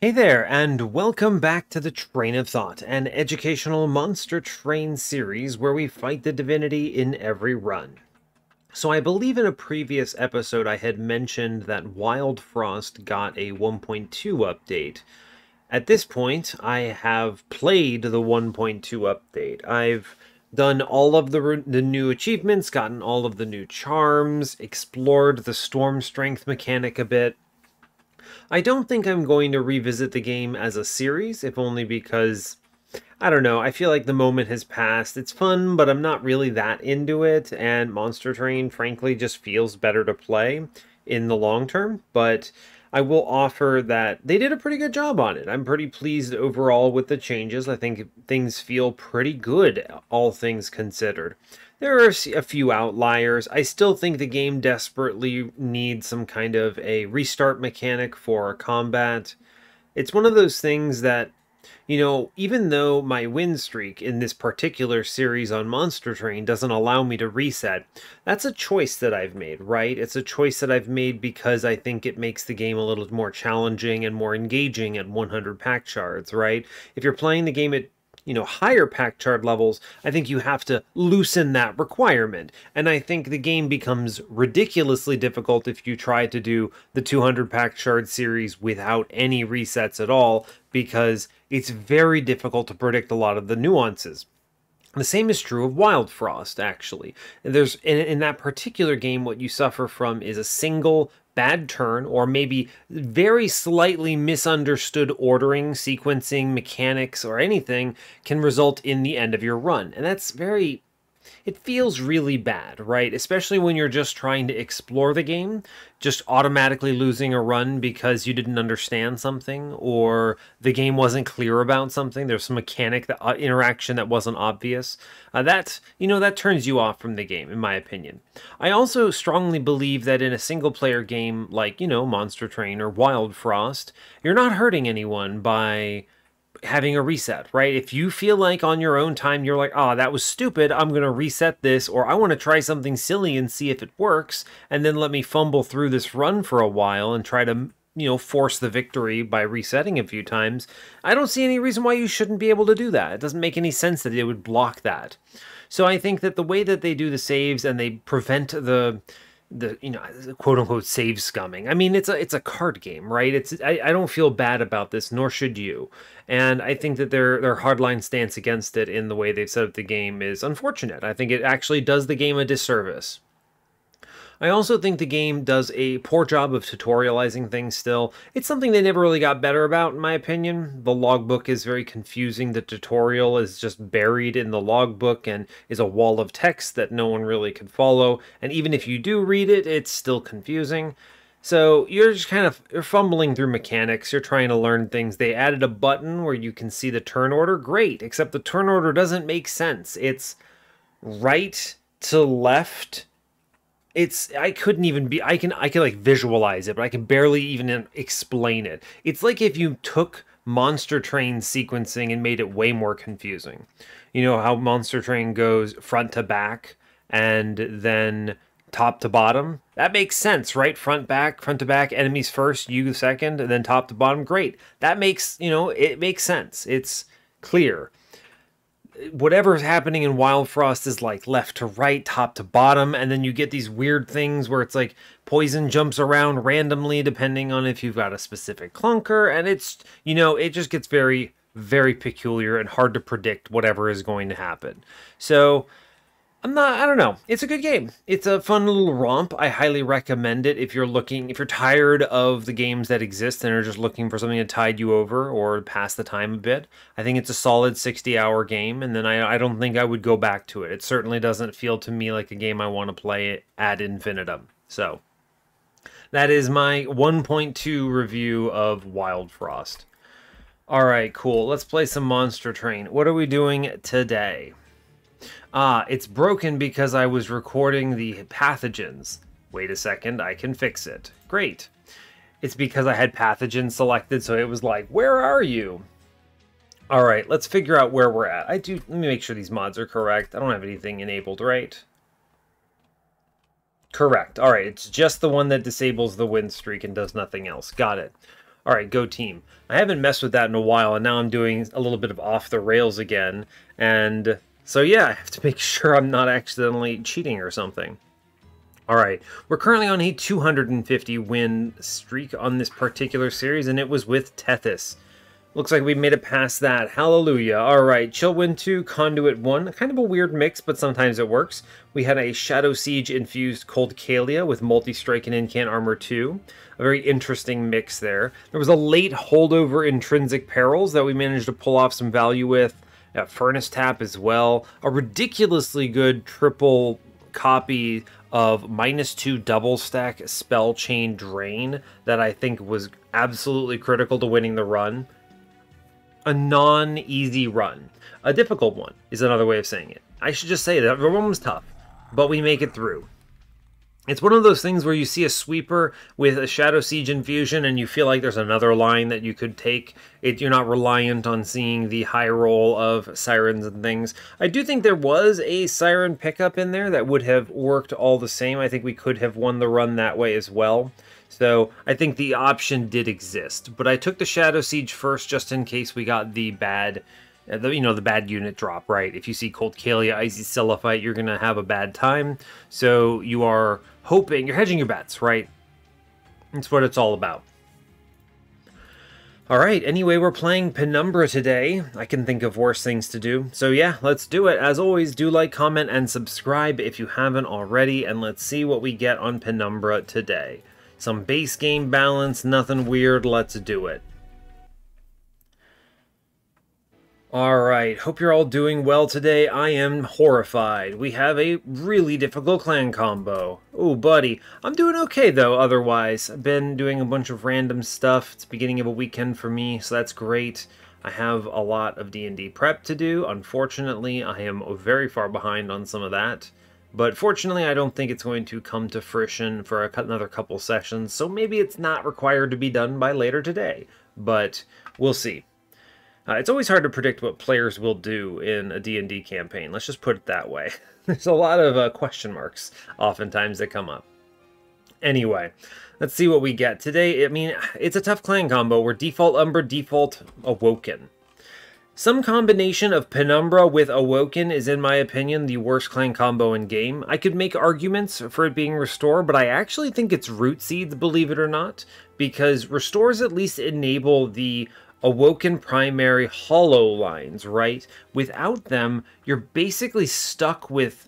Hey there, and welcome back to the Train of Thought, an educational monster train series where we fight the divinity in every run. So I believe in a previous episode I had mentioned that Wild Frost got a 1.2 update. At this point, I have played the 1.2 update. I've done all of the new achievements, gotten all of the new charms, explored the storm strength mechanic a bit. I don't think I'm going to revisit the game as a series, if only because, I don't know, I feel like the moment has passed. It's fun, but I'm not really that into it, and Monster Train, frankly, just feels better to play in the long term, but I will offer that they did a pretty good job on it. I'm pretty pleased overall with the changes. I think things feel pretty good, all things considered. There are a few outliers. I still think the game desperately needs some kind of a restart mechanic for combat. It's one of those things that, even though my win streak in this particular series on Monster Train doesn't allow me to reset, that's a choice that I've made, right? It's a choice that I've made because I think it makes the game a little more challenging and more engaging at 100 pack shards, right? If you're playing the game at higher pack shard levels, I think you have to loosen that requirement. And I think the game becomes ridiculously difficult if you try to do the 200 pack shard series without any resets at all, because it's very difficult to predict a lot of the nuances. The same is true of Wild Frost, actually. There's in that particular game, what you suffer from is a single bad turn, or maybe very slightly misunderstood ordering, sequencing, mechanics, or anything can result in the end of your run. And that's very it feels really bad, right? Especially when you're just trying to explore the game, just automatically losing a run because you didn't understand something or the game wasn't clear about something. There's some mechanic, that interaction that wasn't obvious. That turns you off from the game, in my opinion. I also strongly believe that in a single player game like, Monster Train or Wild Frost, you're not hurting anyone by having a reset, right? If you feel like on your own time you're like, oh, that was stupid, I'm going to reset this, or I want to try something silly and see if it works, and then let me fumble through this run for a while and try to, force the victory by resetting a few times, I don't see any reason why you shouldn't be able to do that. It doesn't make any sense that it would block that. So I think that the way that they do the saves and they prevent the quote unquote save scumming. I mean, it's a card game, right? I don't feel bad about this, nor should you. And I think that their hardline stance against it in the way they've set up the game is unfortunate. I think it actually does the game a disservice. I also think the game does a poor job of tutorializing things still. It's something they never really got better about, in my opinion. The logbook is very confusing. The tutorial is just buried in the logbook and is a wall of text that no one really could follow. And even if you do read it, it's still confusing. So you're just you're fumbling through mechanics. You're trying to learn things. They added a button where you can see the turn order. Great, except the turn order doesn't make sense. It's right to left. I couldn't even be, I can like visualize it, but I can barely even explain it. It's like if you took Monster Train sequencing and made it way more confusing. You know how Monster Train goes front to back and then top to bottom? That makes sense, right? Front to back, enemies first, you second, and then top to bottom. Great. That makes, it makes sense. It's clear. Whatever's happening in Wild Frost is like left to right, top to bottom, and then you get these weird things where it's like poison jumps around randomly depending on if you've got a specific clunker, and it's, it just gets very, very peculiar and hard to predict whatever is going to happen. So I don't know. It's a good game. It's a fun little romp. I highly recommend it if you're tired of the games that exist and are just looking for something to tide you over or pass the time a bit. I think it's a solid 60-hour game, and then I don't think I would go back to it. It certainly doesn't feel to me like a game I want to play ad infinitum. So that is my 1.2 review of Wild Frost. All right, cool. Let's play some Monster Train. What are we doing today? It's broken because I was recording the pathogens. Wait a second, I can fix it. Great. It's because I had pathogens selected, so it was like, where are you? Alright, let's figure out where we're at. Let me make sure these mods are correct. I don't have anything enabled, right? Correct. Alright, it's just the one that disables the win streak and does nothing else. Got it. All right, go team. I haven't messed with that in a while, and now I'm doing a little bit of off the rails again. And so yeah, I have to make sure I'm not accidentally cheating or something. All right, we're currently on a 250 win streak on this particular series, and it was with Tethys. Looks like we made it past that. Hallelujah. All right, Chill Wind 2, Conduit 1. Kind of a weird mix, but sometimes it works. We had a Shadow Siege infused Cold Kalia with multi-strike and incant armor 2. A very interesting mix there. There was a late holdover Intrinsic Perils that we managed to pull off some value with. Furnace Tap as well. A ridiculously good triple copy of -2 double stack Spell Chain Drain that I think was absolutely critical to winning the run. A non-easy run. A difficult one is another way of saying it. I should just say that the one was tough, but we make it through. It's one of those things where you see a sweeper with a Shadow Siege infusion and you feel like there's another line that you could take. You're not reliant on seeing the high roll of sirens and things. I do think there was a siren pickup in there that would have worked all the same. I think we could have won the run that way as well. So I think the option did exist. But I took the Shadow Siege first just in case we got the bad... the bad unit drop, right? If you see Cold Kalia, Icy Cellophite, you're going to have a bad time. So you are hoping, you're hedging your bets, right? That's what it's all about. All right, anyway, we're playing Penumbra today. I can think of worse things to do. So yeah, let's do it. As always, do like, comment, and subscribe if you haven't already. And let's see what we get on Penumbra today. Some base game balance, nothing weird, let's do it. Alright, hope you're all doing well today. I am horrified. We have a really difficult clan combo. Oh, buddy. I'm doing okay, though, otherwise. I've been doing a bunch of random stuff. It's beginning of a weekend for me, so that's great. I have a lot of D&D prep to do. Unfortunately, I am very far behind on some of that. But fortunately, I don't think it's going to come to fruition for another couple sessions, so maybe it's not required to be done by later today. But we'll see. It's always hard to predict what players will do in a D&D campaign. Let's just put it that way. There's a lot of question marks oftentimes that come up. Anyway, let's see what we get. Today, I mean, it's a tough clan combo. We're default Umbra, default Awoken. Some combination of Penumbra with Awoken is, in my opinion, the worst clan combo in game. I could make arguments for it being Restore, but I actually think it's Root Seeds, believe it or not, because Restores at least enable the Awoken primary hollow lines, right? Without them, you're basically stuck with,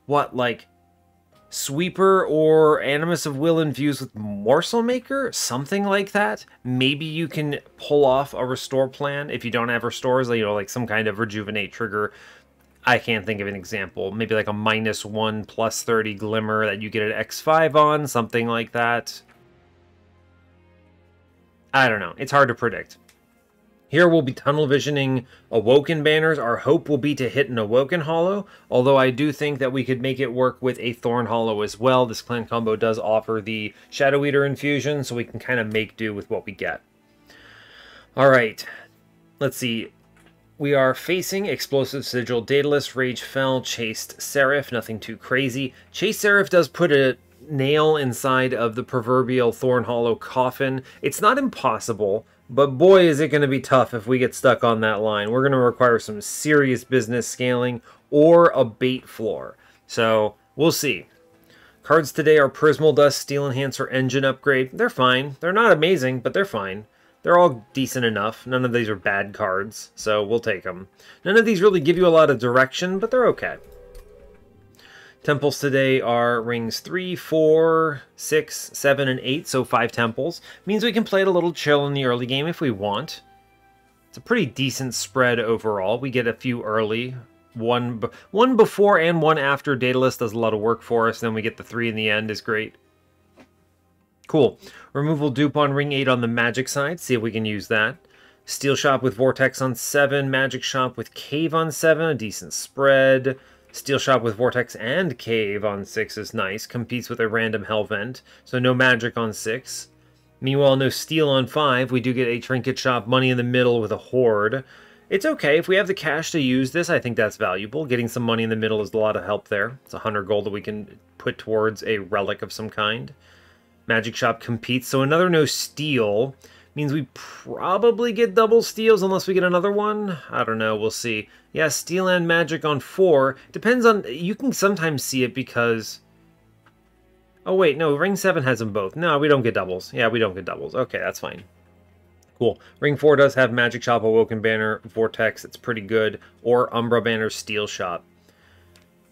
what, like, Sweeper or Animus of Will infused with Morsel Maker? Something like that? Maybe you can pull off a Restore plan if you don't have Restores, like some kind of Rejuvenate trigger. I can't think of an example. Maybe like a -1 +30 Glimmer that you get an X5 on, something like that. I don't know. It's hard to predict. Here we'll be tunnel visioning Awoken banners. Our hope will be to hit an Awoken Hollow, although I do think that we could make it work with a Thorn Hollow as well. This clan combo does offer the Shadow Eater infusion, so we can kind of make do with what we get. Alright, let's see. We are facing Explosive Sigil, Daedalus, Rage Fell, Chased Seraph, nothing too crazy. Chased Seraph does put a nail inside of the proverbial Thorn Hollow coffin. It's not impossible, but boy is it going to be tough if we get stuck on that line. We're going to require some serious business scaling or a bait floor. So, we'll see. Cards today are Prismal Dust, Steel Enhancer, Engine Upgrade. They're fine. They're not amazing, but they're fine. They're all decent enough. None of these are bad cards, so we'll take them. None of these really give you a lot of direction, but they're okay. Temples today are rings 3, 4, 6, 7, and 8, so 5 temples. Means we can play it a little chill in the early game if we want. It's a pretty decent spread overall. We get a few early. One before and one after Daedalus does a lot of work for us. Then we get the 3 in the end is great. Cool. Removal dupe on ring 8 on the magic side. See if we can use that. Steel Shop with Vortex on 7. Magic Shop with Cave on 7. A decent spread. Steel Shop with Vortex and Cave on 6 is nice. Competes with a random Hellvent, so no magic on 6. Meanwhile, no Steel on 5. We do get a Trinket Shop, Money in the Middle with a Horde. It's okay. If we have the cash to use this, I think that's valuable. Getting some Money in the Middle is a lot of help there. It's 100 gold that we can put towards a relic of some kind. Magic Shop competes, so another no Steel Means we probably get double steals unless we get another one. I don't know, we'll see. Yeah, steel and magic on 4. Depends on... You can sometimes see it because... Oh wait, no, ring 7 has them both. No, we don't get doubles. Yeah, we don't get doubles. Okay, that's fine. Cool. Ring 4 does have Magic Shop, Awoken Banner, Vortex. It's pretty good. Or Umbra Banner, Steel Shop.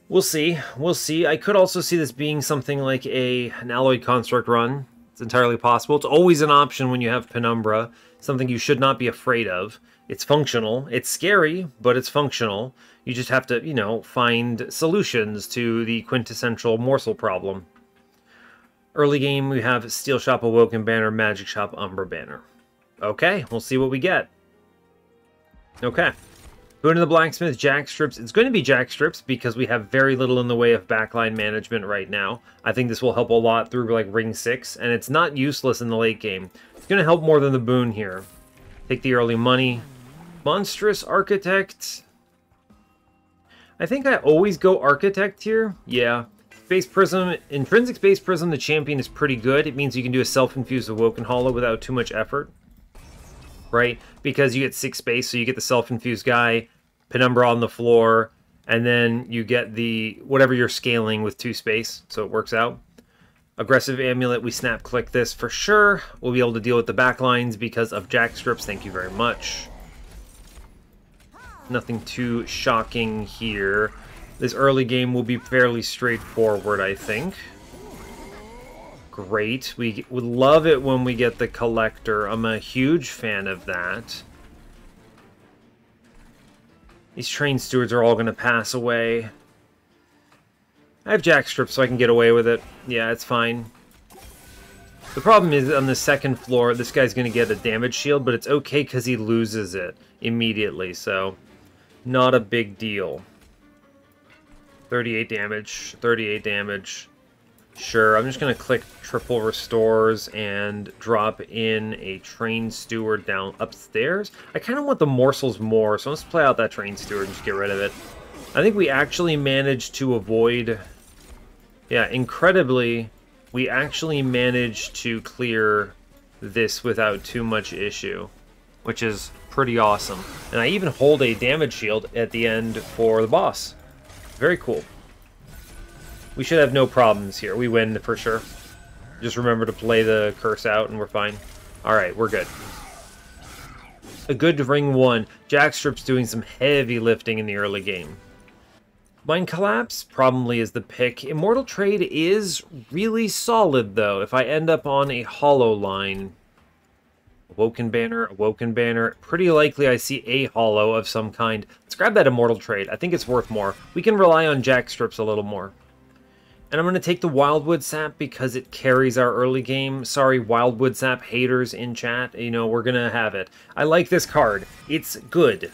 We'll see. We'll see. I could also see this being something like an Alloyed Construct run. It's entirely possible. It's always an option when you have Penumbra. Something you should not be afraid of. It's functional. It's scary, but it's functional. You just have to, you know, find solutions to the quintessential morsel problem. Early game, we have Steel Shop, Awoken Banner, Magic Shop, Umbra Banner. Okay, we'll see what we get. Okay. Going to the Blacksmith, Jack Strips. It's going to be Jack Strips because we have very little in the way of backline management right now. I think this will help a lot through like Ring 6, and it's not useless in the late game. It's going to help more than the boon here. Take the early money. Monstrous Architect. I think I always go Architect here. Yeah. Space Prism, Intrinsic Space Prism, the champion is pretty good. It means you can do a self-infused Awoken Hollow without too much effort. Right? Because you get 6 space, so you get the self-infused guy, Penumbra on the floor, and then you get the whatever you're scaling with 2 space, so it works out. Aggressive Amulet, we snap-click this for sure. We'll be able to deal with the backlines because of Jack Strips, thank you very much. Nothing too shocking here. This early game will be fairly straightforward, I think. Great. We would love it when we get the Collector. I'm a huge fan of that. These Train Stewards are all going to pass away. I have Jack Strips so I can get away with it. Yeah, it's fine. The problem is on the second floor, this guy's going to get a damage shield, but it's okay because he loses it immediately, so not a big deal. 38 damage, 38 damage. Sure, I'm just going to click triple restores and drop in a Train Steward down upstairs. I kind of want the morsels more, so let's play out that Train Steward and just get rid of it. I think we actually managed to avoid... Yeah, incredibly, we actually managed to clear this without too much issue, which is pretty awesome. And I even hold a damage shield at the end for the boss. Very cool. We should have no problems here. We win for sure. Just remember to play the curse out and we're fine. Alright, we're good. A good ring 1. Jack Strips doing some heavy lifting in the early game. Mind Collapse probably is the pick. Immortal Trade is really solid though. If I end up on a hollow line... Awoken Banner. Pretty likely I see a hollow of some kind. Let's grab that Immortal Trade. I think it's worth more. We can rely on Jack Strips a little more. And I'm going to take the Wildwood Sap because it carries our early game. Sorry, Wildwood Sap haters in chat. You know, we're going to have it. I like this card. It's good.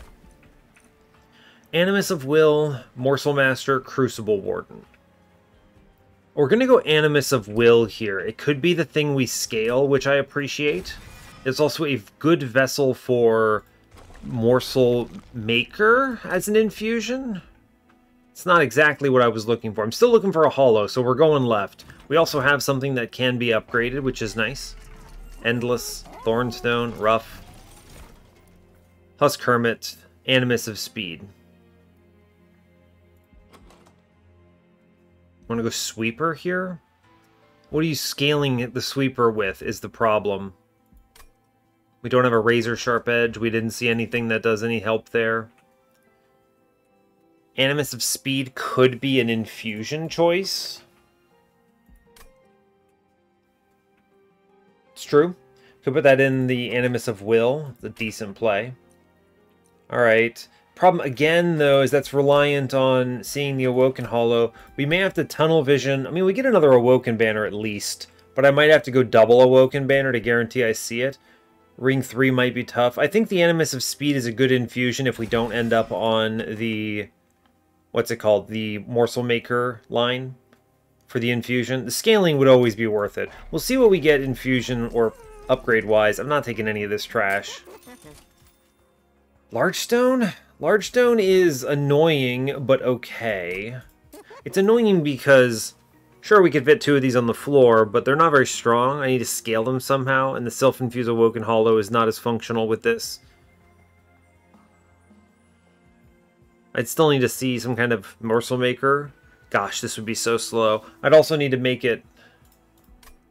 Animus of Will, Morsel Master, Crucible Warden. We're going to go Animus of Will here. It could be the thing we scale, which I appreciate. It's also a good vessel for Morsel Maker as an infusion. It's not exactly what I was looking for. I'm still looking for a hollow, so we're going left. We also have something that can be upgraded, which is nice. Endless, Thornstone, Rough, Husk Hermit, Animus of Speed. Want to go Sweeper here? What are you scaling the Sweeper with is the problem. We don't have a razor sharp edge. We didn't see anything that does any help there. Animus of Speed could be an infusion choice. It's true. Could put that in the Animus of Will. It's a decent play. Alright. Problem again, though, is that's reliant on seeing the Awoken Hollow. We may have to tunnel vision. I mean, we get another Awoken Banner at least. But I might have to go double Awoken Banner to guarantee I see it. Ring 3 might be tough. I think the Animus of Speed is a good infusion if we don't end up on the... What's it called? The Morsel Maker line for the infusion. The scaling would always be worth it. We'll see what we get infusion or upgrade-wise. I'm not taking any of this trash. Large Stone? Large Stone is annoying, but okay. It's annoying because Sure, we could fit 2 of these on the floor, but they're not very strong. I need to scale them somehow, and the Self-Infused Awoken Hollow is not as functional with this. I'd still need to see some kind of morsel maker. Gosh, this would be so slow. I'd also need to make it...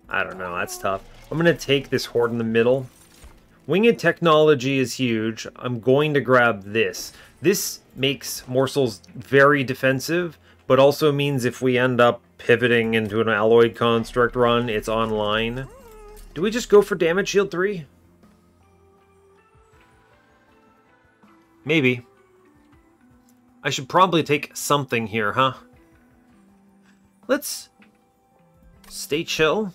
I don't know, that's tough. I'm going to take this horde in the middle. Winged technology is huge. I'm going to grab this. This makes morsels very defensive, but also means if we end up pivoting into an alloyed construct run, it's online. Do we just go for damage shield 3? Maybe. I should probably take something here, huh? Let's stay chill.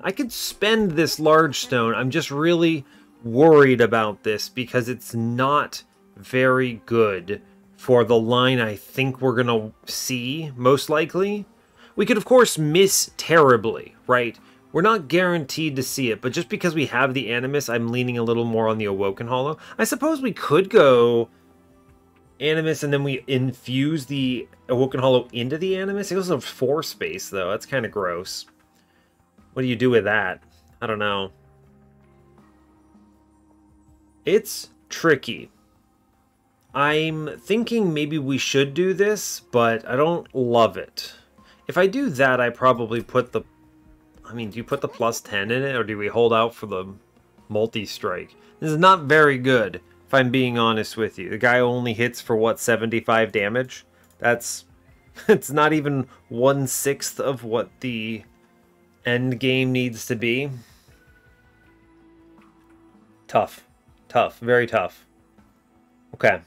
I could spend this large stone. I'm just really worried about this because it's not very good for the line I think we're going to see, most likely. We could, of course, miss terribly, right? We're not guaranteed to see it, but just because we have the Animus, I'm leaning a little more on the Awoken Hollow. I suppose we could go Animus and then we infuse the Awoken Hollow into the Animus. It goes to 4 space, though. That's kind of gross. What do you do with that? I don't know. It's tricky. I'm thinking maybe we should do this, but I don't love it. If I do that, I probably put the... I mean, do you put the +10 in it, or do we hold out for the multi-strike? This is not very good, if I'm being honest with you. The guy only hits for, what, 75 damage? That's... It's not even 1/6 of what the end game needs to be. Tough. Tough. Very tough. Okay.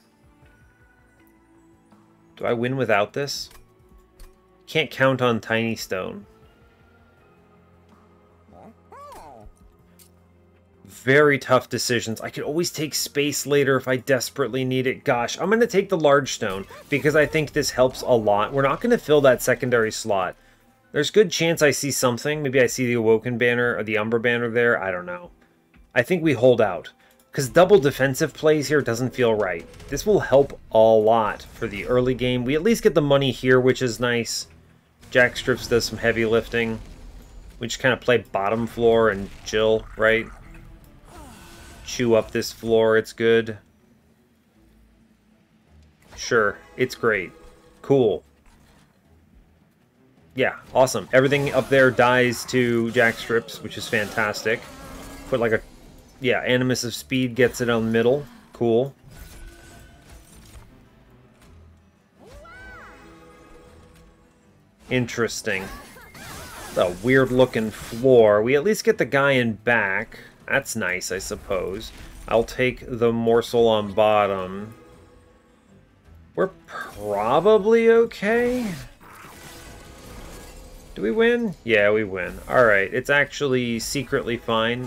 Do I win without this? Can't count on Tiny Stone. Very tough decisions. I could always take space later if I desperately need it. Gosh, I'm going to take the large stone because I think this helps a lot. We're not going to fill that secondary slot. There's good chance I see something. Maybe I see the Awoken banner or the Umbra banner there. I don't know. I think we hold out. Because double defensive plays here doesn't feel right. This will help a lot for the early game. We at least get the money here, which is nice. Jack Strips does some heavy lifting. We just kind of play bottom floor and chill, right? Chew up this floor, it's good. Sure, it's great. Cool. Yeah, awesome. Everything up there dies to Jack Strips, which is fantastic. Put like a... Yeah, Animus of Speed gets it on the middle. Cool. Interesting. It's a weird-looking floor. We at least get the guy in back. That's nice, I suppose. I'll take the morsel on bottom. We're probably okay. Do we win? Yeah, we win. Alright, it's actually secretly fine.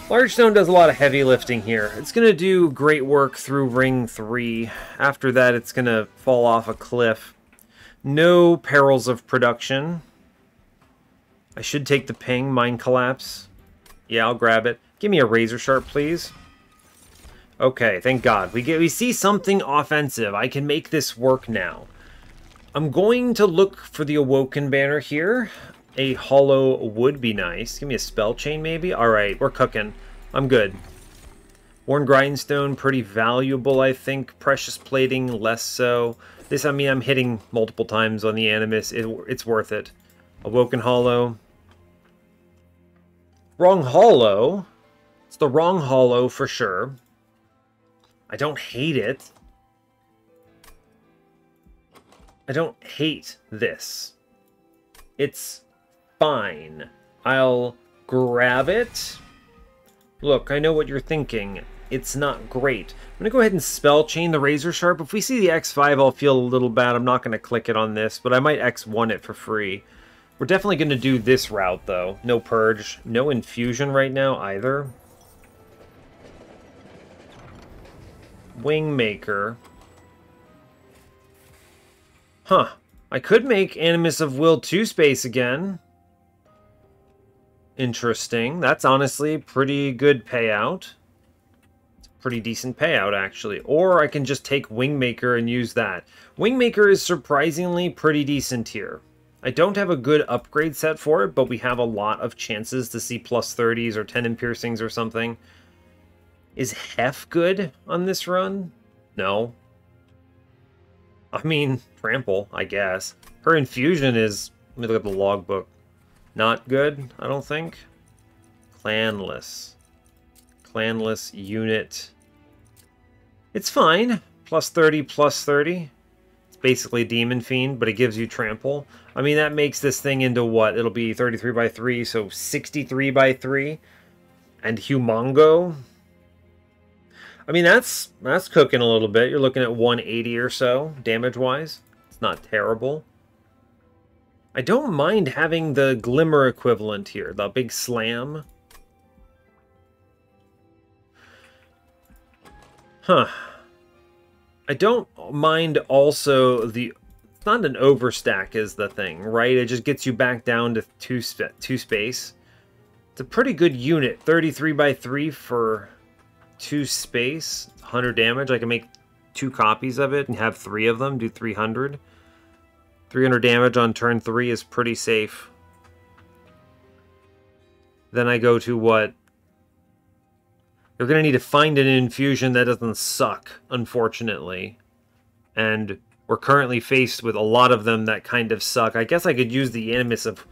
Large Stone does a lot of heavy lifting here. It's going to do great work through Ring 3. After that, it's going to fall off a cliff. No perils of production. I should take the ping. Mind Collapse. Yeah, I'll grab it. Give me a Razor Sharp, please. Okay, thank God. We see something offensive. I can make this work now. I'm going to look for the Awoken banner here. A hollow would be nice. Give me a spell chain, maybe? Alright, we're cooking. I'm good. Worn Grindstone, pretty valuable, I think. Precious Plating, less so. This, I mean, I'm hitting multiple times on the Animus. It's worth it. Awoken Hollow. Wrong hollow. It's the wrong hollow for sure. I don't hate it. I don't hate this. It's fine. I'll grab it. Look, I know what you're thinking. It's not great. I'm going to go ahead and spell chain the Razor Sharp. If we see the X5, I'll feel a little bad. I'm not going to click it on this, but I might X1 it for free. We're definitely going to do this route, though. No Purge. No Infusion right now, either. Wingmaker. Huh. I could make Animus of Will 2 space again. Interesting. That's honestly pretty good payout. It's a pretty decent payout, actually. Or I can just take Wingmaker and use that. Wingmaker is surprisingly pretty decent here. I don't have a good upgrade set for it, but we have a lot of chances to see plus 30s or 10 in piercings or something. Is Hef good on this run? No. I mean, trample, I guess. Her infusion is... Let me look at the logbook. Not good, I don't think. Clanless. Clanless unit. It's fine. Plus 30, plus 30. It's basically Demon Fiend, but it gives you trample. I mean, that makes this thing into what? It'll be 33 by 3, so 63 by 3. And Humongo. I mean, that's cooking a little bit. You're looking at 180 or so, damage-wise. It's not terrible. I don't mind having the Glimmer equivalent here, the big slam. Huh. I don't mind also the... It's not an overstack is the thing, right? It just gets you back down to two space. It's a pretty good unit. 33 by 3 for 2 space. 100 damage. I can make 2 copies of it and have 3 of them. Do 300. 300 damage on turn 3 is pretty safe. Then I go to what? You're going to need to find an infusion that doesn't suck, unfortunately. And we're currently faced with a lot of them that kind of suck. I guess I could use the Animus of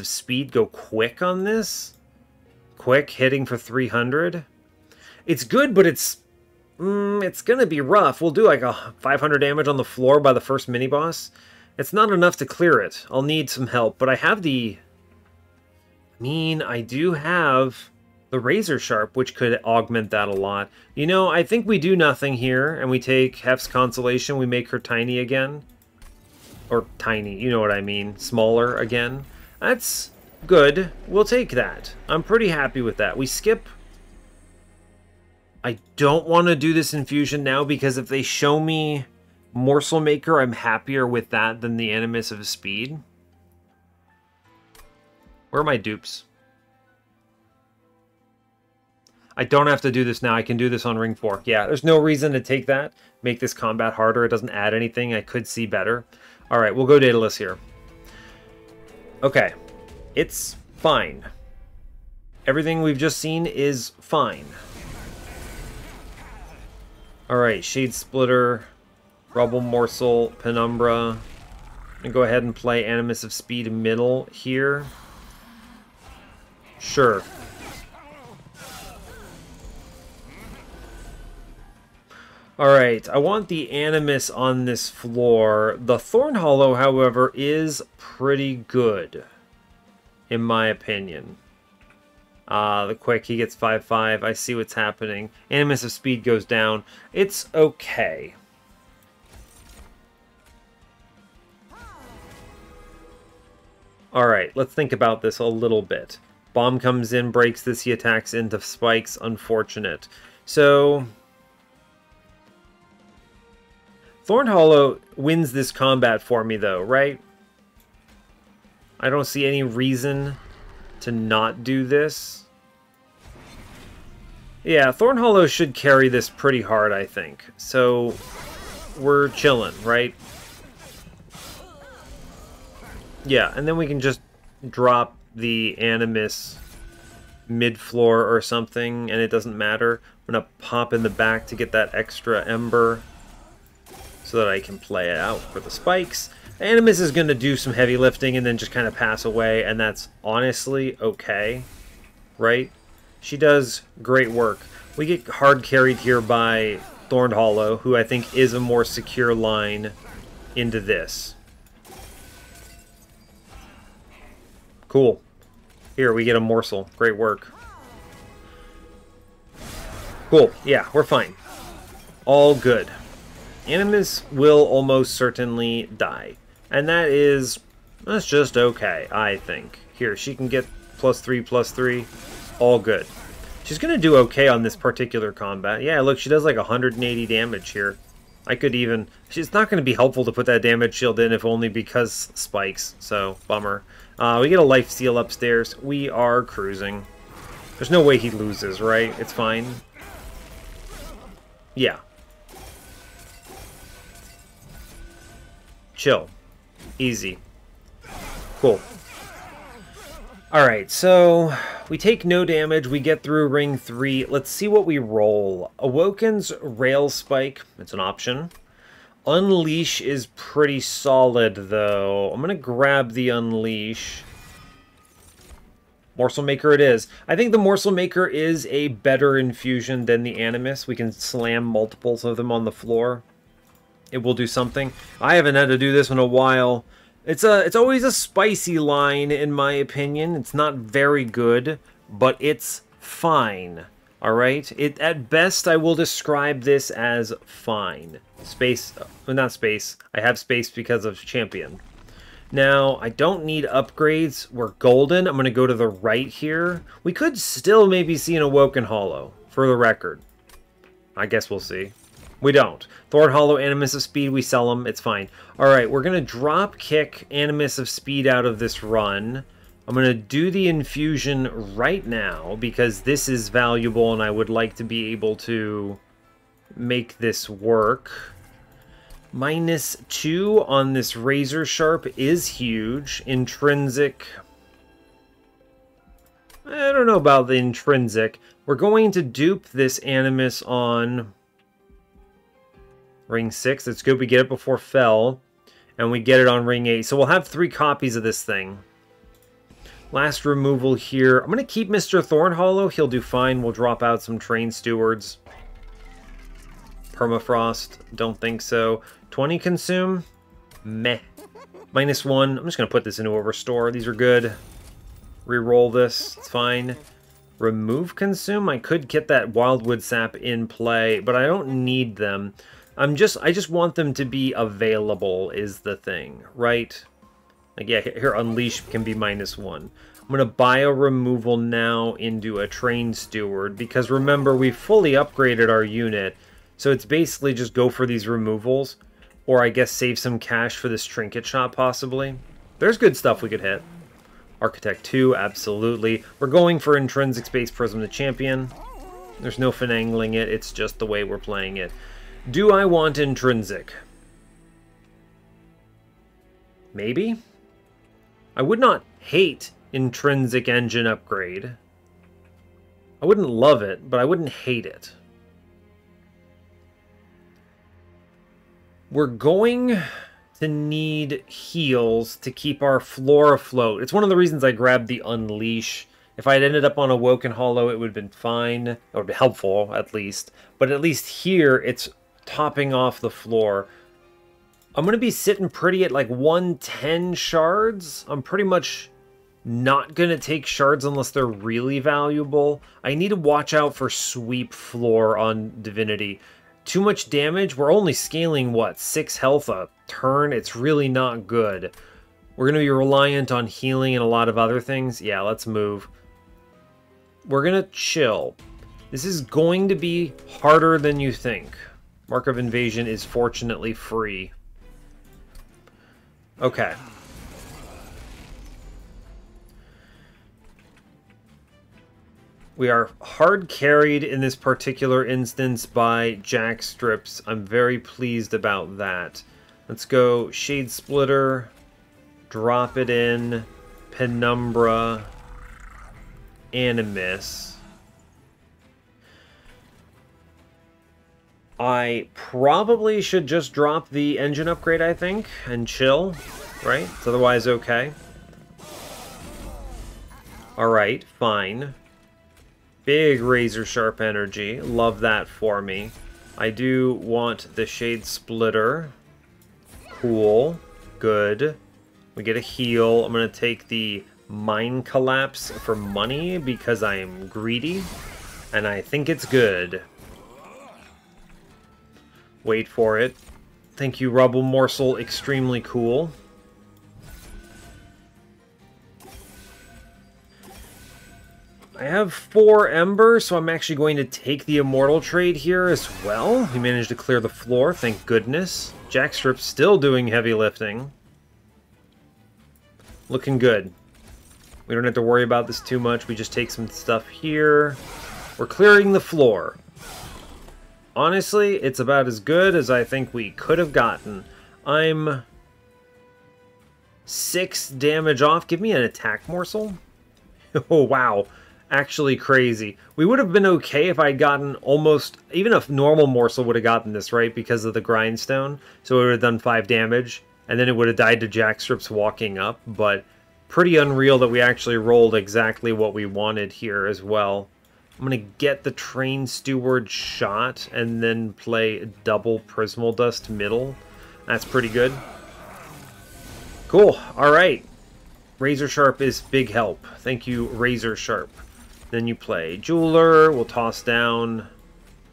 Speed, go quick on this. Quick, hitting for 300. It's good, but it's going to be rough. We'll do like a 500 damage on the floor by the first mini-boss. It's not enough to clear it. I'll need some help, but I have the... I mean, I do have the Razor Sharp, which could augment that a lot. You know, I think we do nothing here, and we take Hef's Consolation, we make her tiny again. Or tiny, you know what I mean. Smaller again. That's good. We'll take that. I'm pretty happy with that. We skip... I don't want to do this infusion now, because if they show me Morsel Maker, I'm happier with that than the Animus of Speed. Where are my dupes? I don't have to do this now. I can do this on Ring 4. Yeah, there's no reason to take that. Make this combat harder. It doesn't add anything. I could see better. Alright, we'll go Daedalus here. Okay. It's fine. Everything we've just seen is fine. Alright, Shade Splitter, Rubble Morsel, Penumbra. And go ahead and play Animus of Speed middle here. Sure. Alright, I want the Animus on this floor. The Thorn Hollow, however, is pretty good, in my opinion. The quick, he gets 5/5. I see what's happening. Animus of Speed goes down. It's okay. Alright, let's think about this a little bit. Bomb comes in, breaks this, he attacks into spikes. Unfortunate. So... Thorn Hollow wins this combat for me, though, right? I don't see any reason to not do this. Yeah, Thorn Hollow should carry this pretty hard, I think. So, we're chilling, right? Yeah, and then we can just drop the Animus mid-floor or something, and it doesn't matter. I'm going to pop in the back to get that extra Ember, so that I can play it out for the spikes. Animus is going to do some heavy lifting and then just kind of pass away, and that's honestly okay, right? She does great work. We get hard carried here by Thorn Hollow, who I think is a more secure line into this. Cool. Here, we get a morsel. Great work. Cool. Yeah, we're fine. All good. Animus will almost certainly die. And that's just okay, I think. Here, she can get +3/+3. All good. She's going to do okay on this particular combat. Yeah, look, she does like 180 damage here. I could even... It's not going to be helpful to put that damage shield in, if only because spikes. So, bummer. We get a life steal upstairs. We are cruising. There's no way he loses, right? It's fine. Yeah. Chill. Easy. Cool. Alright, so we take no damage, we get through ring 3. Let's see what we roll. Awoken's Rail Spike, it's an option. Unleash is pretty solid, though. I'm going to grab the Unleash. Morsel Maker it is. I think the Morsel Maker is a better infusion than the Animus. We can slam multiples of them on the floor. It will do something. I haven't had to do this in a while. It's always a spicy line, in my opinion. It's not very good, but it's fine. Alright? At best, I will describe this as fine. Space, well, not space. I have space because of champion. Now, I don't need upgrades. We're golden. I'm going to go to the right here. We could still maybe see an Awoken Hollow, for the record. I guess we'll see. We don't. Thorn Hollow, Animus of Speed, we sell them. It's fine. Alright, we're going to drop kick Animus of Speed out of this run. I'm going to do the infusion right now because this is valuable and I would like to be able to make this work. -2 on this Razor Sharp is huge. Intrinsic. I don't know about the intrinsic. We're going to dupe this Animus on ring 6. Let's go. We get it before Fell. And we get it on ring 8. So we'll have 3 copies of this thing. Last removal here. I'm going to keep Mr. Thornhollow. He'll do fine. We'll drop out some Train Stewards. Permafrost. Don't think so. 20 consume. Meh. -1. I'm just going to put this into a restore. These are good. Reroll this. It's fine. Remove consume. I could get that Wildwood Sap in play, but I don't need them. I just want them to be available is the thing, right? Like, yeah, here Unleash can be -1. I'm going to bio removal now into a Train Steward, because remember, we fully upgraded our unit, so it's basically just go for these removals, or I guess save some cash for this Trinket Shop, possibly. There's good stuff we could hit. Architect 2, absolutely. We're going for Intrinsic Space Prism the Champion. There's no finagling it, it's just the way we're playing it. Do I want Intrinsic? Maybe? I would not hate Intrinsic Engine Upgrade. I wouldn't love it, but I wouldn't hate it. We're going to need heals to keep our floor afloat. It's one of the reasons I grabbed the Unleash. If I had ended up on Awoken Hollow, it would have been fine. Or helpful, at least. But at least here, it's topping off the floor. I'm going to be sitting pretty at like 110 shards. I'm pretty much not going to take shards unless they're really valuable. I need to watch out for sweep floor on Divinity. Too much damage. We're only scaling, what, 6 health a turn? It's really not good. We're going to be reliant on healing and a lot of other things. Yeah, let's move. We're going to chill. This is going to be harder than you think. Mark of Invasion is fortunately free. Okay. We are hard carried in this particular instance by Jack Strips. I'm very pleased about that. Let's go Shade Splitter, drop it in, Penumbra, Animus. I probably should just drop the engine upgrade, I think, and chill, right? It's otherwise okay. Alright, fine. Big razor sharp energy. Love that for me. I do want the Shade Splitter. Cool. Good. We get a heal. I'm going to take the Mind Collapse for money because I am greedy. And I think it's good. Wait for it. Thank you, Rubble Morsel. Extremely cool. I have 4 Ember, so I'm actually going to take the Immortal trade here as well. We managed to clear the floor, thank goodness. Jackstrip's still doing heavy lifting. Looking good. We don't have to worry about this too much. We just take some stuff here. We're clearing the floor. Honestly, it's about as good as I think we could have gotten. I'm 6 damage off. Give me an attack morsel. Oh, wow. Actually crazy. We would have been okay if I'd gotten almost... Even a normal morsel would have gotten this, right? Because of the grindstone. So it would have done 5 damage. And then it would have died to Jackstrip's walking up. But pretty unreal that we actually rolled exactly what we wanted here as well. I'm going to get the Train Steward shot and then play double Prismal Dust middle. That's pretty good. Cool. Alright. Razor Sharp is big help. Thank you, Razor Sharp. Then you play Jeweler. We'll toss down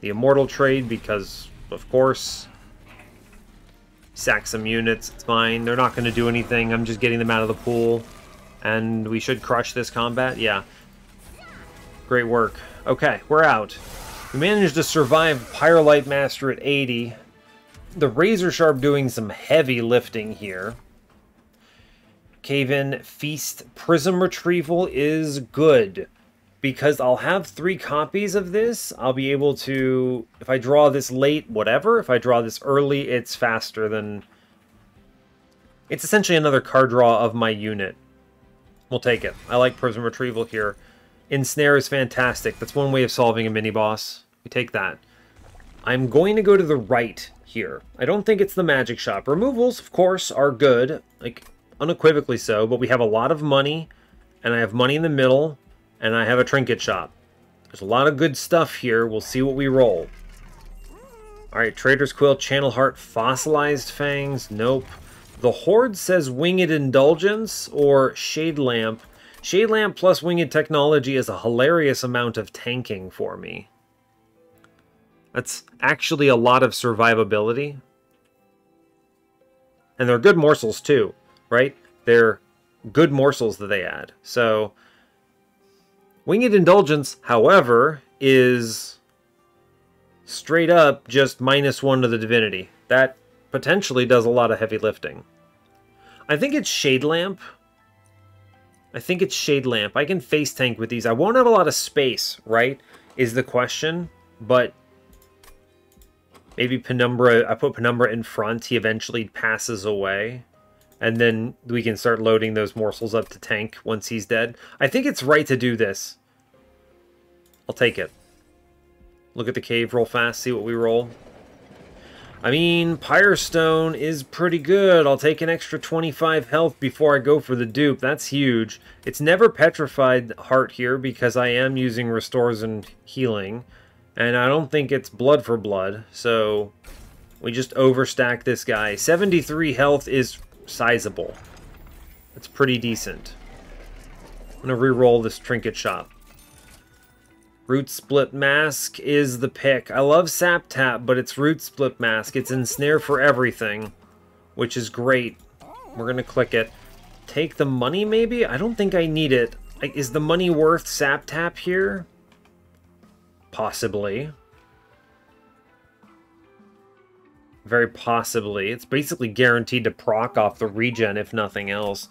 the Immortal Trade because, of course, sack some units. It's fine. They're not going to do anything. I'm just getting them out of the pool. And we should crush this combat. Yeah. Great work. Okay, we're out. We managed to survive Pyrolite Master at 80. The Razor Sharp doing some heavy lifting here. Cave-In Feast Prism Retrieval is good. Because I'll have 3 copies of this, I'll be able to... If I draw this late, whatever. If I draw this early, it's faster than... It's essentially another card draw of my unit. We'll take it. I like Prism Retrieval here. Ensnare is fantastic. That's one way of solving a mini-boss. We take that. I'm going to go to the right here. I don't think it's the magic shop. Removals, of course, are good. Like, unequivocally so. But we have a lot of money. And I have money in the middle. And I have a trinket shop. There's a lot of good stuff here. We'll see what we roll. Alright, Trader's Quill, Channel Heart, Fossilized Fangs. Nope. The Horde says Winged Indulgence or Shade Lamp. Shade Lamp plus Winged Technology is a hilarious amount of tanking for me. That's actually a lot of survivability. And they're good morsels too, right? They're good morsels that they add. So... Winged Indulgence, however, is straight up just -1 to the Divinity. That potentially does a lot of heavy lifting. I think it's Shade Lamp. I think it's Shade Lamp. I can face tank with these. I won't have a lot of space, right? Is the question. But maybe Penumbra, I put Penumbra in front. He eventually passes away. And then we can start loading those morsels up to tank once he's dead. I think it's right to do this. I'll take it. Look at the cave real fast, see what we roll. I mean, Pyrestone is pretty good. I'll take an extra 25 health before I go for the dupe. That's huge. It's never Petrified Heart here because I am using Restores and Healing. And I don't think it's Blood for Blood. So we just overstack this guy. 73 health is sizable. That's pretty decent. I'm going to re-roll this Trinket Shop. Root Split Mask is the pick. I love Sap Tap, but it's Root Split Mask. It's Ensnare for everything, which is great. We're going to click it. Take the money, maybe? I don't think I need it. Is the money worth Sap Tap here? Possibly. Very possibly. It's basically guaranteed to proc off the regen, if nothing else.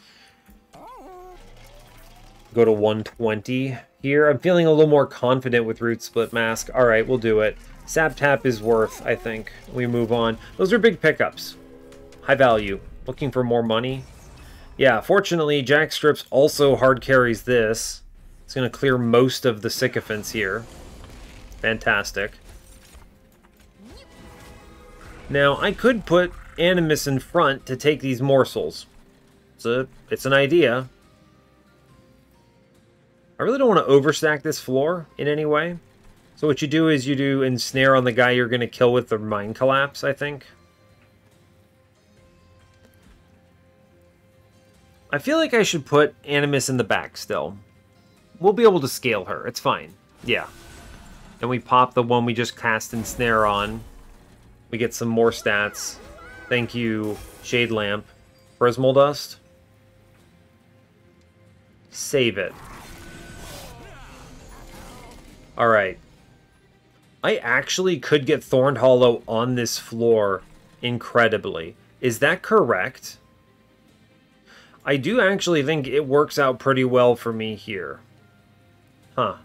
Go to 120 here. I'm feeling a little more confident with Root Split Mask. Alright, we'll do it. Sap Tap is worth, I think. We move on. Those are big pickups. High value. Looking for more money. Yeah, fortunately, Jackstrips also hard carries this. It's going to clear most of the sycophants here. Fantastic. Now, I could put Animus in front to take these morsels. It's an idea. I really don't want to overstack this floor in any way. So what you do is you do Ensnare on the guy you're going to kill with the Mind Collapse, I think. I feel like I should put Animus in the back still. We'll be able to scale her. It's fine. Yeah. And we pop the one we just cast Ensnare on. We get some more stats. Thank you, Shade Lamp. Prismal Dust. Save it. Alright. I actually could get Thorned Hollow on this floor incredibly. Is that correct? I do actually think it works out pretty well for me here. Huh.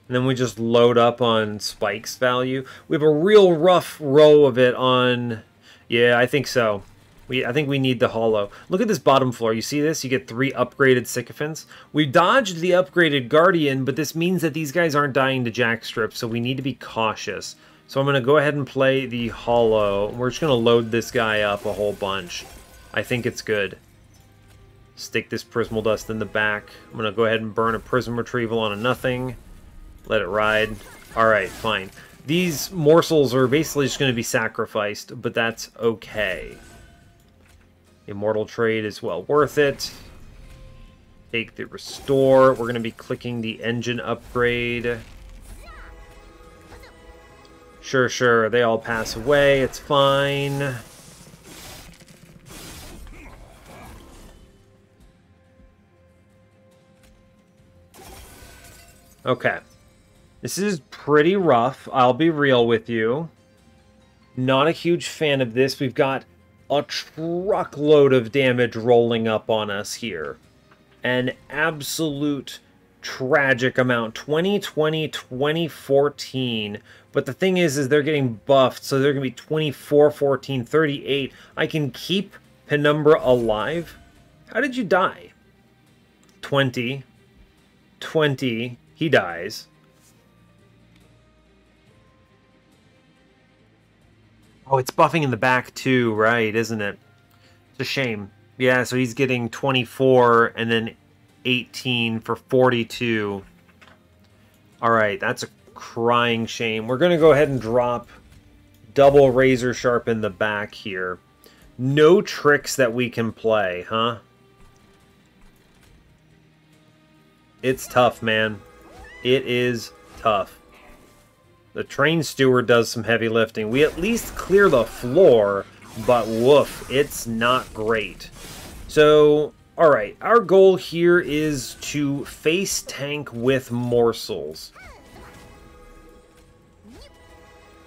And then we just load up on Spike's value. We have a real rough row of it on... Yeah, I think so. I think we need the hollow. Look at this bottom floor. You see this? You get 3 upgraded sycophants. We dodged the upgraded guardian, but this means that these guys aren't dying to jackstrip, so we need to be cautious. So I'm going to go ahead and play the hollow. We're just going to load this guy up a whole bunch. I think it's good. Stick this prismal dust in the back. I'm going to go ahead and burn a prism retrieval on a nothing. Let it ride. Alright, fine. These morsels are basically just going to be sacrificed, but that's okay. Immortal Trade is well worth it. Take the restore. We're going to be clicking the engine upgrade. Sure. They all pass away. It's fine. Okay. This is pretty rough. I'll be real with you. Not a huge fan of this. We've got a truckload of damage rolling up on us here. An absolute tragic amount. 2020, 2014. But the thing is they're getting buffed, so they're going to be 24, 14, 38. I can keep Penumbra alive. How did you die? 20. 20. He dies. Oh, it's buffing in the back too, right, isn't it? It's a shame. Yeah, so he's getting 24 and then 18 for 42. Alright, that's a crying shame. We're going to go ahead and drop double Razor Sharp in the back here. No tricks that we can play, huh? It's tough, man. It is tough. The train steward does some heavy lifting. We at least clear the floor, but woof, it's not great. So, alright, our goal here is to face tank with morsels.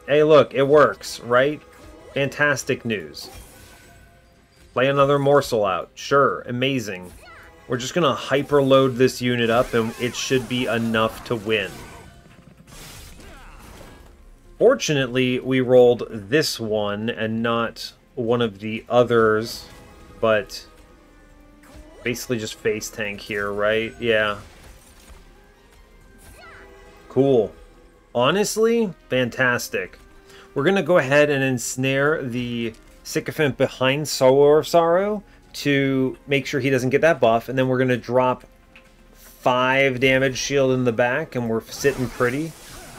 Hey, look, it works, right? Fantastic news. Play another morsel out. Sure, amazing. We're just going to hyperload this unit up, and it should be enough to win. Fortunately, we rolled this one and not one of the others, but basically just face tank here, right? Yeah. Cool. Honestly, fantastic. We're going to go ahead and ensnare the sycophant behind Sower of Sorrow to make sure he doesn't get that buff, and then we're going to drop 5 damage shield in the back, and we're sitting pretty.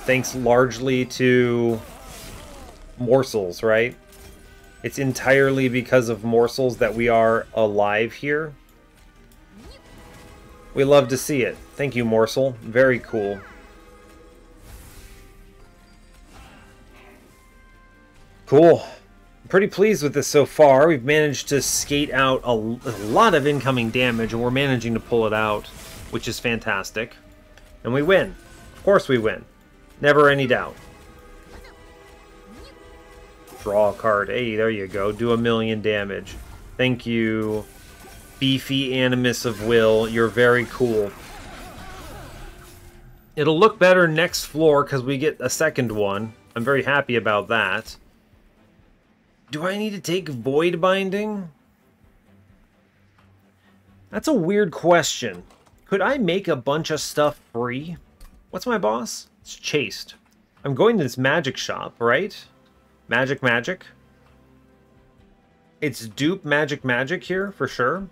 Thanks largely to morsels, right? It's entirely because of morsels that we are alive here. We love to see it. Thank you, morsel. Very cool. Cool. I'm pretty pleased with this so far. We've managed to skate out a lot of incoming damage, and we're managing to pull it out, which is fantastic. And we win. Of course we win. Never any doubt. Draw a card. Hey, there you go. Do 1,000,000 damage. Thank you, Beefy Animus of Will. You're very cool. It'll look better next floor because we get a second one. I'm very happy about that. Do I need to take Void Binding? That's a weird question. Could I make a bunch of stuff free? What's my boss? It's Chased. I'm going to this magic shop, right? Magic. It's dupe magic here, for sure.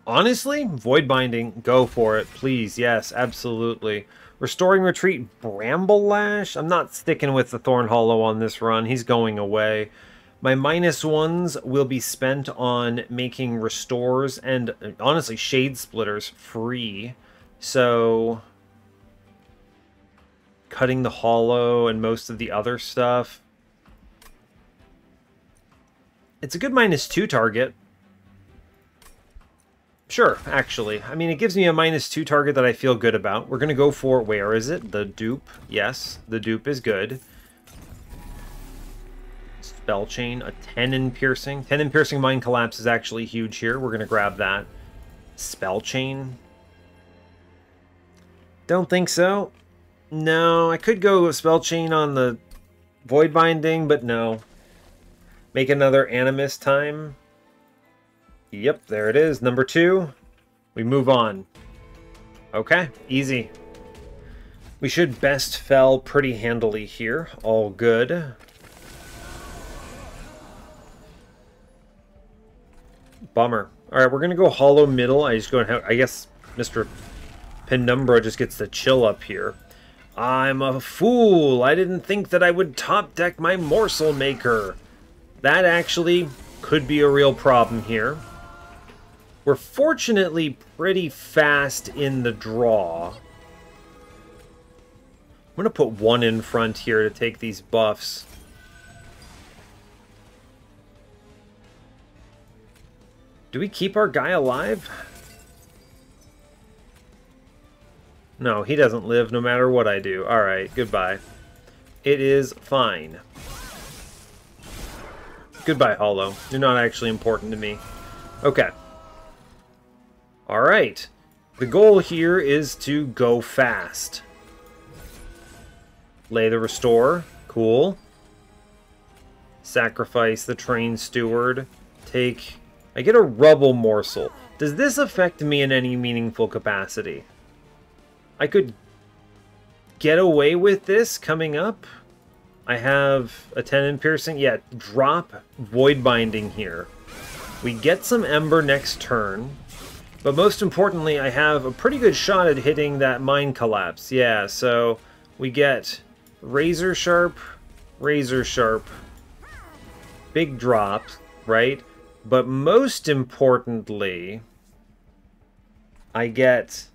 Honestly, Void Binding, go for it, please. Yes, absolutely. Restoring Retreat, Bramble Lash. I'm not sticking with the Thorn Hollow on this run. He's going away. My -1s will be spent on making restores and, honestly, Shade Splitters free. So, cutting the hollow and most of the other stuff. It's a good -2 target. Sure, actually. I mean, it gives me a -2 target that I feel good about. We're going to go for, where is it? The dupe. Yes, the dupe is good. Spell Chain, a 10 in piercing. 10 in piercing Mind Collapse is actually huge here. We're going to grab that. Spell Chain. Don't think so. No, I could go Spell Chain on the Void Binding, but no. Make another Animus time. Yep, there it is. Number 2. We move on. Okay, easy. We should best fell pretty handily here. All good. Bummer. Alright, we're going to go hollow middle. I guess Mr. Penumbra just gets to chill up here. I'm a fool. I didn't think that I would top deck my morsel maker. That actually could be a real problem here. We're fortunately pretty fast in the draw. I'm going to put 1 in front here to take these buffs. Do we keep our guy alive? No, he doesn't live no matter what I do. Alright, goodbye. It is fine. Goodbye, Hollow. You're not actually important to me. Okay. Alright. The goal here is to go fast. Lay the Restore. Cool. Sacrifice the Train Steward. I get a Rubble Morsel. Does this affect me in any meaningful capacity? I could get away with this coming up. I have a 10 in piercing. Yeah, drop Void Binding here. We get some Ember next turn. But most importantly, I have a pretty good shot at hitting that Mind Collapse. Yeah, so we get Razor Sharp, big drop, right? But most importantly, I get...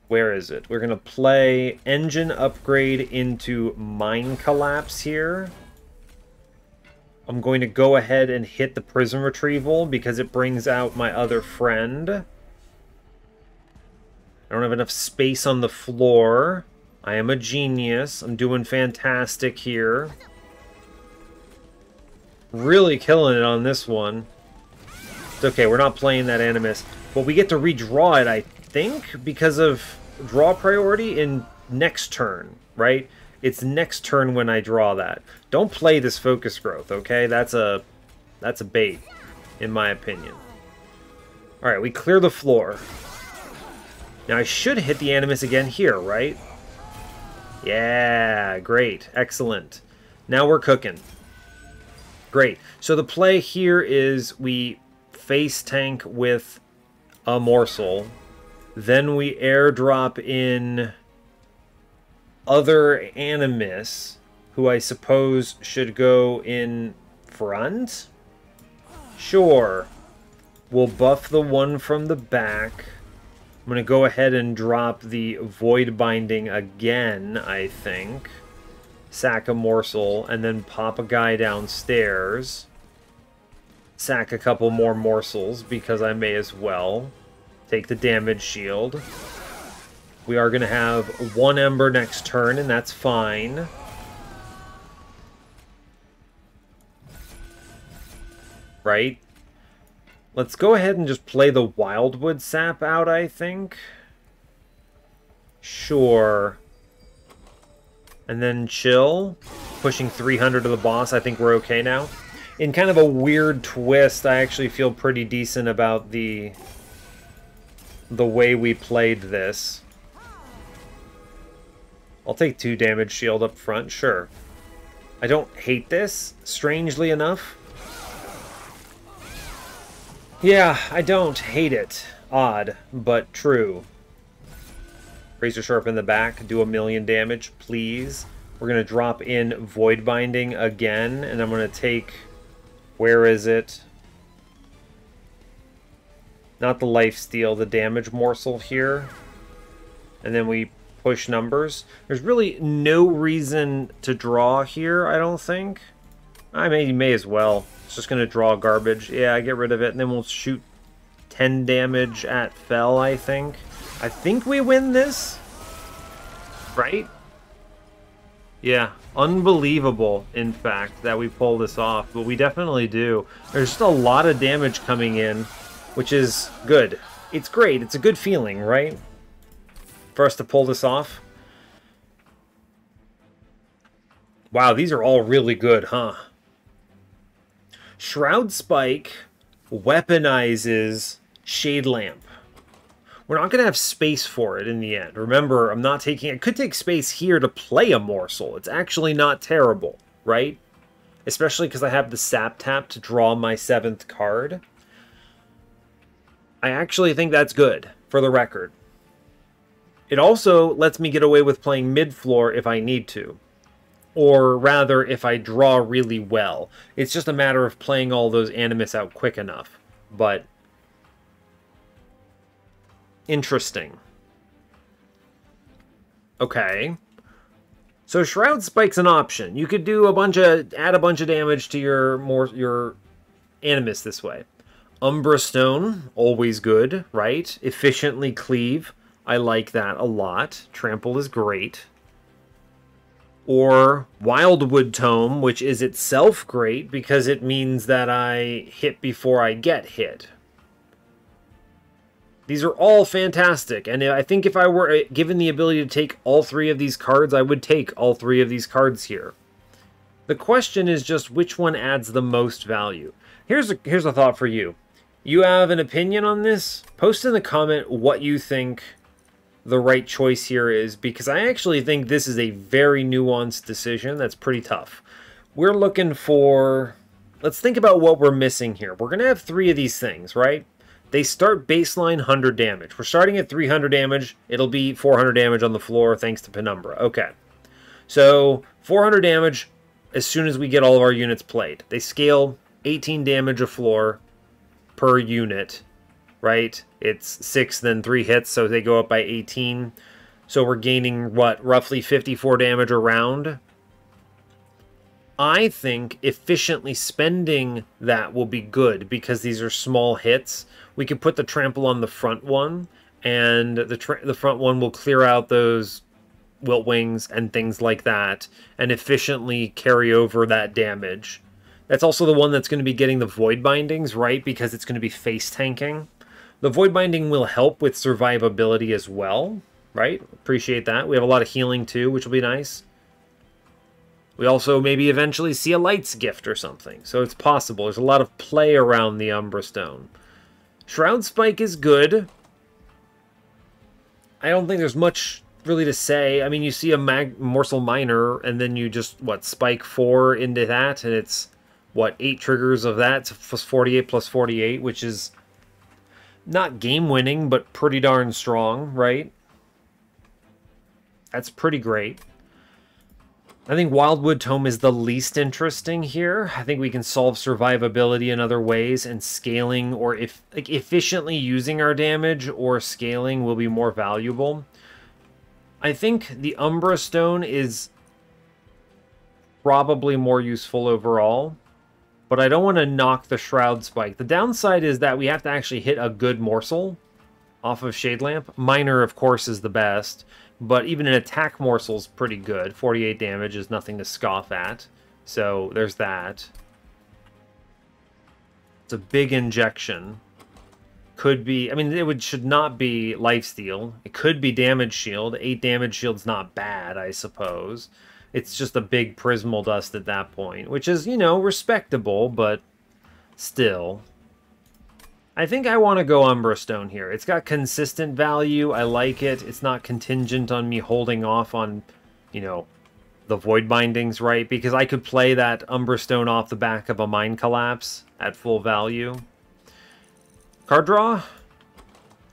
Where is it? We're going to play Engine Upgrade into Mind Collapse here. I'm going to go ahead and hit the Prism Retrieval because it brings out my other friend. I don't have enough space on the floor. I am a genius. I'm doing fantastic here. Really killing it on this one. It's okay, we're not playing that Animus. But we get to redraw it, I think, because of draw priority in next turn, right? It's next turn when I draw that. Don't play this Focus Growth, okay? That's a bait, in my opinion. Alright, we clear the floor. Now I should hit the Animus again here, right? Yeah, great. Excellent. Now we're cooking. Great. So the play here is we face tank with a morsel. Then we airdrop in other Animus, who I suppose should go in front? Sure. We'll buff the one from the back. I'm going to go ahead and drop the Void Binding again, I think. Sack a morsel, and then pop a guy downstairs. Sack a couple more morsels, because I may as well. Take the damage shield. We are going to have 1 Ember next turn, and that's fine. Right? Let's go ahead and just play the Wildwood Sap out, I think. Sure. And then chill. Pushing 300 to the boss. I think we're okay now. In kind of a weird twist, I actually feel pretty decent about the way we played this. I'll take 2 damage shield up front, sure. I don't hate this, strangely enough. Yeah, I don't hate it. Odd, but true. Razor Sharp in the back, do 1,000,000 damage, please. We're going to drop in Void Binding again, and I'm going to take... Where is it? Not the Lifesteal, the damage morsel here. And then we push numbers. There's really no reason to draw here, I don't think. I may as well. It's just going to draw garbage. Yeah, get rid of it, and then we'll shoot 10 damage at Fell, I think. I think we win this. Right? Yeah, unbelievable, in fact, that we pull this off. But we definitely do. There's just a lot of damage coming in, which is good. It's great. It's a good feeling, right? For us to pull this off. Wow, these are all really good, huh? Shroud Spike weaponizes Shade Lamp. We're not going to have space for it in the end. Remember, I'm not taking... I could take space here to play a morsel. It's actually not terrible, right? Especially because I have the Sap Tap to draw my 7th card. I actually think that's good, for the record. It also lets me get away with playing mid-floor if I need to. Or rather, if I draw really well. It's just a matter of playing all those Animus out quick enough. But... interesting. Okay. So Shroud Spike's an option. You could do add a bunch of damage to your Animus this way. Umbra Stone, always good, right? Efficiently cleave. I like that a lot. Trample is great. Or Wildwood Tome, which is itself great because it means that I hit before I get hit. These are all fantastic, and I think if I were given the ability to take all 3 of these cards, I would take all 3 of these cards here. The question is just which one adds the most value. Here's a thought for you. You have an opinion on this? Post in the comment what you think the right choice here is, because I actually think this is a very nuanced decision that's pretty tough. We're looking for... let's think about what we're missing here. We're going to have 3 of these things, right? They start baseline 100 damage. We're starting at 300 damage. It'll be 400 damage on the floor thanks to Penumbra. Okay. So 400 damage as soon as we get all of our units played. They scale 18 damage a floor per unit, right? It's 6, then 3 hits, so they go up by 18. So we're gaining, what, roughly 54 damage a round? I think efficiently spending that will be good because these are small hits. We could put the trample on the front one, and the front one will clear out those wilt wings and things like that, and efficiently carry over that damage. That's also the one that's going to be getting the Void Bindings, right? Because it's going to be face tanking. The Void Binding will help with survivability as well, right? Appreciate that. We have a lot of healing too, which will be nice. We also maybe eventually see a Light's Gift or something, so it's possible. There's a lot of play around the Umbra Stone. Shroud Spike is good. I don't think there's much really to say. I mean, you see a Morsel Minor, and then you just, what, spike 4 into that, and it's, what, 8 triggers of that, plus 48 plus 48, which is not game-winning, but pretty darn strong, right? That's pretty great. I think Wildwood Tome is the least interesting here. I think we can solve survivability in other ways, and scaling, or efficiently using our damage or scaling will be more valuable. I think the Umbra Stone is probably more useful overall, but I don't want to knock the Shroud Spike. The downside is that we have to actually hit a good morsel off of Shade Lamp. Minor, of course, is the best. But even an attack morsel's pretty good. 48 damage is nothing to scoff at. So there's that. It's a big injection. Could be... I mean, should not be lifesteal. It could be damage shield. 8 damage shield's not bad, I suppose. It's just a big Prismal Dust at that point. Which is, you know, respectable, but still... I think I want to go Umbra Stone here. It's got consistent value. I like it. It's not contingent on me holding off on, you know, the Void Bindings, right? Because I could play that Umbra Stone off the back of a Mind Collapse at full value. Card draw?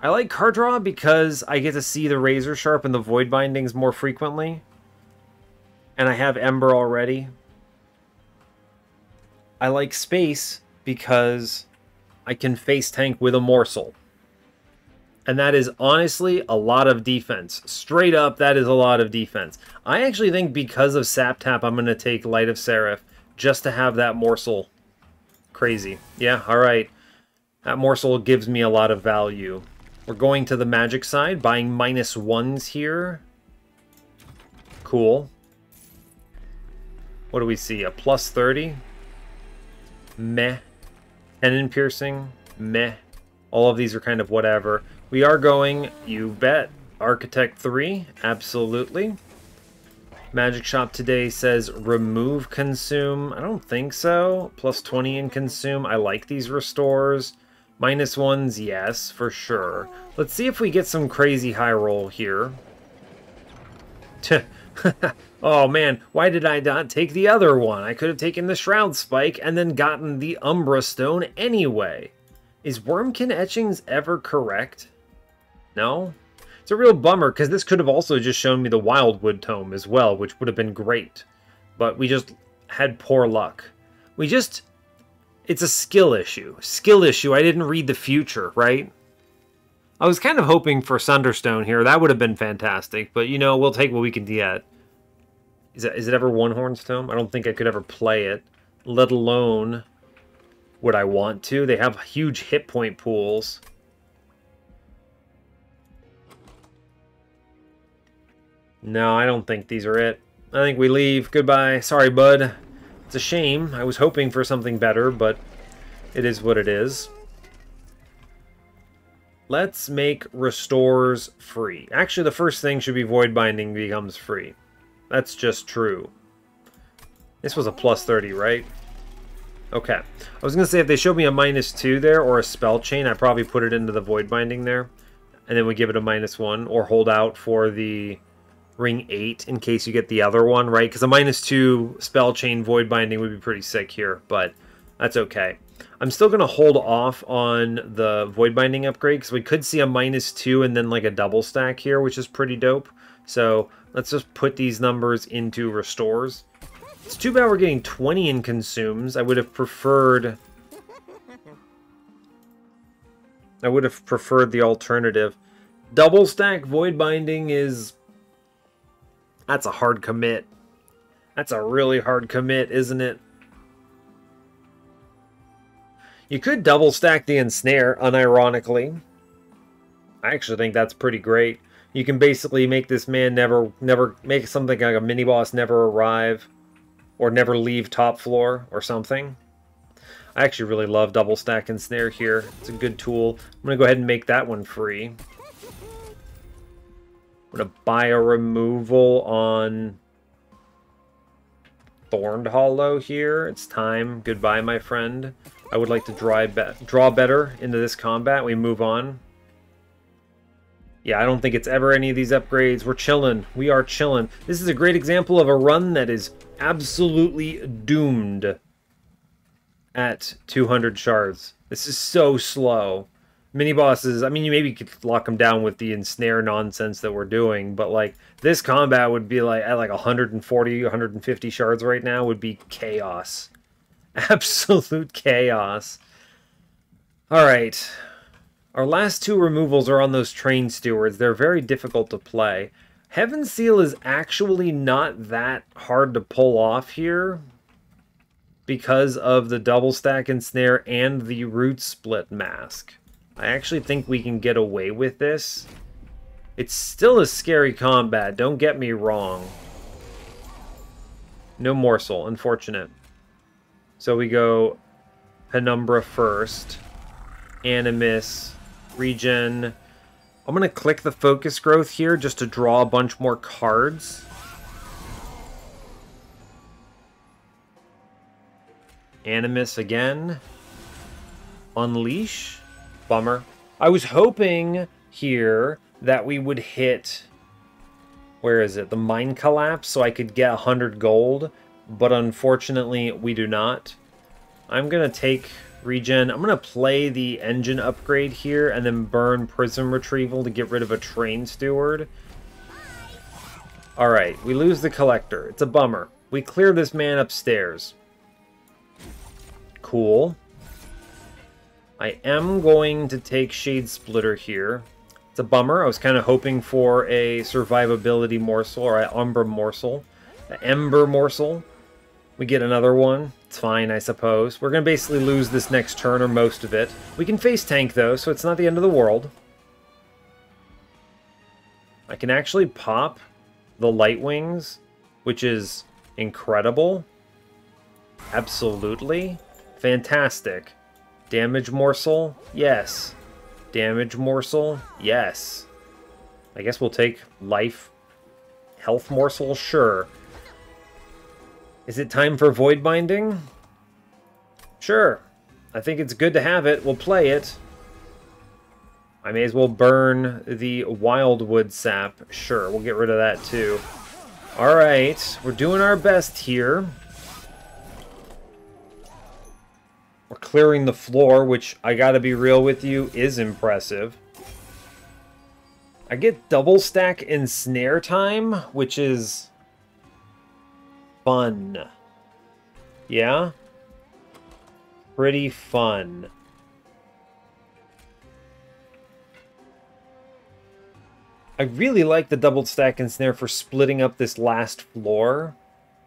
I like card draw because I get to see the Razor Sharp and the Void Bindings more frequently. And I have Ember already. I like space because I can face tank with a morsel. And that is honestly a lot of defense. Straight up, that is a lot of defense. I actually think because of Sap Tap, I'm going to take Light of Seraph just to have that morsel. Crazy. Yeah, alright. That morsel gives me a lot of value. We're going to the magic side, buying -1s here. Cool. What do we see? A plus 30? Meh. Tenon Piercing, meh. All of these are kind of whatever. We are going, you bet, Architect 3, absolutely. Magic Shop today says remove consume. I don't think so. Plus 20 in consume. I like these restores. Minus ones, yes, for sure. Let's see if we get some crazy high roll here. Oh man, why did I not take the other one? I could have taken the Shroud Spike and then gotten the Umbra Stone anyway. Is Wormkin Etchings ever correct? No? It's a real bummer, because this could have also just shown me the Wildwood Tome as well, which would have been great. But we just had poor luck. It's a skill issue. Skill issue, I didn't read the future, right? I was kind of hoping for Sunderstone here. That would have been fantastic, but you know, we'll take what we can get. Is it ever One Horn's Tome? I don't think I could ever play it, let alone would I want to. They have huge hit point pools. No, I don't think these are it. I think we leave. Goodbye. Sorry, bud. It's a shame. I was hoping for something better, but it is what it is. Let's make restores free. Actually, the first thing should be Void Binding becomes free. That's just true. This was a plus 30, right? Okay. I was going to say, if they showed me a -2 there, or a Spell Chain, I'd probably put it into the Void Binding there. And then we give it a -1, or hold out for the Ring 8 in case you get the other one, right? Because a -2 Spell Chain Void Binding would be pretty sick here, but that's okay. I'm still going to hold off on the Void Binding upgrade, because we could see a -2 and then like a double stack here, which is pretty dope. So let's just put these numbers into restores. It's too bad we're getting 20 in consumes. I would have preferred the alternative. Double stack Void Binding is... that's a hard commit. That's a really hard commit, isn't it? You could double stack the Ensnare, unironically. I actually think that's pretty great. You can basically make this man never make something like a mini-boss never arrive, or never leave top floor, or something. I actually really love double stack Ensnare here. It's a good tool. I'm going to go ahead and make that one free. I'm going to buy a removal on Thorned Hollow here. It's time. Goodbye, my friend. I would like to draw better into this combat. We move on. Yeah, I don't think it's ever any of these upgrades. We're chilling. We are chilling. This is a great example of a run that is absolutely doomed at 200 shards. This is so slow. Mini-bosses, I mean, you maybe could lock them down with the Ensnare nonsense that we're doing, but, like, this combat would be, like, at, like, 140, 150 shards right now would be chaos. Absolute chaos. Alright. Our last two removals are on those Train Stewards. They're very difficult to play. Heaven Seal is actually not that hard to pull off here because of the double stack Ensnare and the Root Split Mask. I actually think we can get away with this. It's still a scary combat, don't get me wrong. No Morsel, unfortunate. So we go Penumbra first. Animus, Regen. I'm going to click the Focus Growth here just to draw a bunch more cards. Animus again. Unleash. Bummer. I was hoping here that we would hit... where is it? The Mind Collapse, so I could get 100 gold. But unfortunately, we do not. I'm going to take Regen. I'm going to play the engine upgrade here and then burn Prism Retrieval to get rid of a Train Steward. Alright, we lose the Collector. It's a bummer. We clear this man upstairs. Cool. I am going to take Shade Splitter here. It's a bummer. I was kind of hoping for a Survivability Morsel or an Umbra Morsel. An Ember Morsel. We get another one. It's fine, I suppose. We're going to basically lose this next turn, or most of it. We can face tank, though, so it's not the end of the world. I can actually pop the Light Wings, which is incredible. Absolutely. Fantastic. Damage Morsel? Yes. Damage Morsel? Yes. I guess we'll take Life. Health Morsel? Sure. Is it time for Void Binding? Sure. I think it's good to have it. We'll play it. I may as well burn the Wildwood Sap. Sure, we'll get rid of that too. Alright, we're doing our best here. We're clearing the floor, which, I gotta be real with you, is impressive. I get double stack ensnare time, which is fun. Yeah? Pretty fun. I really like the double stack ensnare for splitting up this last floor,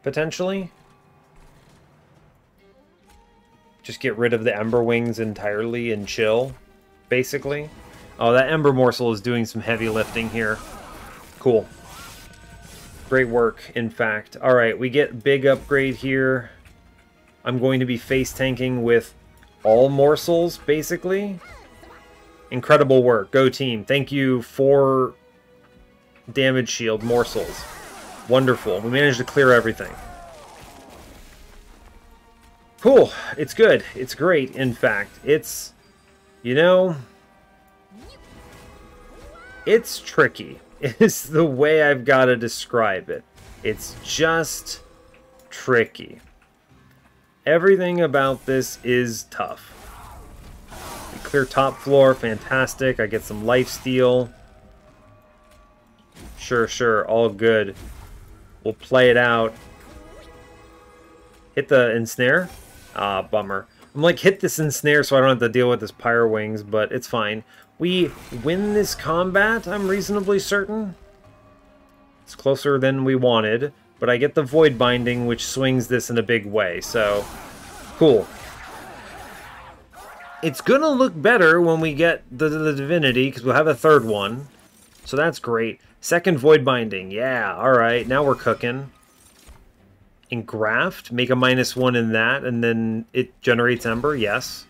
potentially. Just get rid of the Ember Wings entirely and chill, basically. Oh, that Ember Morsel is doing some heavy lifting here. Cool. Great work, in fact. Alright, we get big upgrade here. I'm going to be face tanking with all morsels, basically. Incredible work. Go team. Thank you for damage shield morsels. Wonderful. We managed to clear everything. Cool. It's good. It's great, in fact. It's, you know, it's tricky. It's the way I've got to describe it. It's just tricky. Everything about this is tough. We clear top floor. Fantastic. I get some lifesteal. Sure. All good. We'll play it out. Hit the ensnare. Ah, bummer. I'm like, hit this ensnare so I don't have to deal with this Pyre Wings, but it's fine. We win this combat, I'm reasonably certain. It's closer than we wanted, but I get the Void Binding, which swings this in a big way, so cool. It's gonna look better when we get the Divinity, because we'll have a third one, so that's great. Second Void Binding, yeah, alright, now we're cooking. Engraft, make a -1 in that, and then it generates Ember, yes.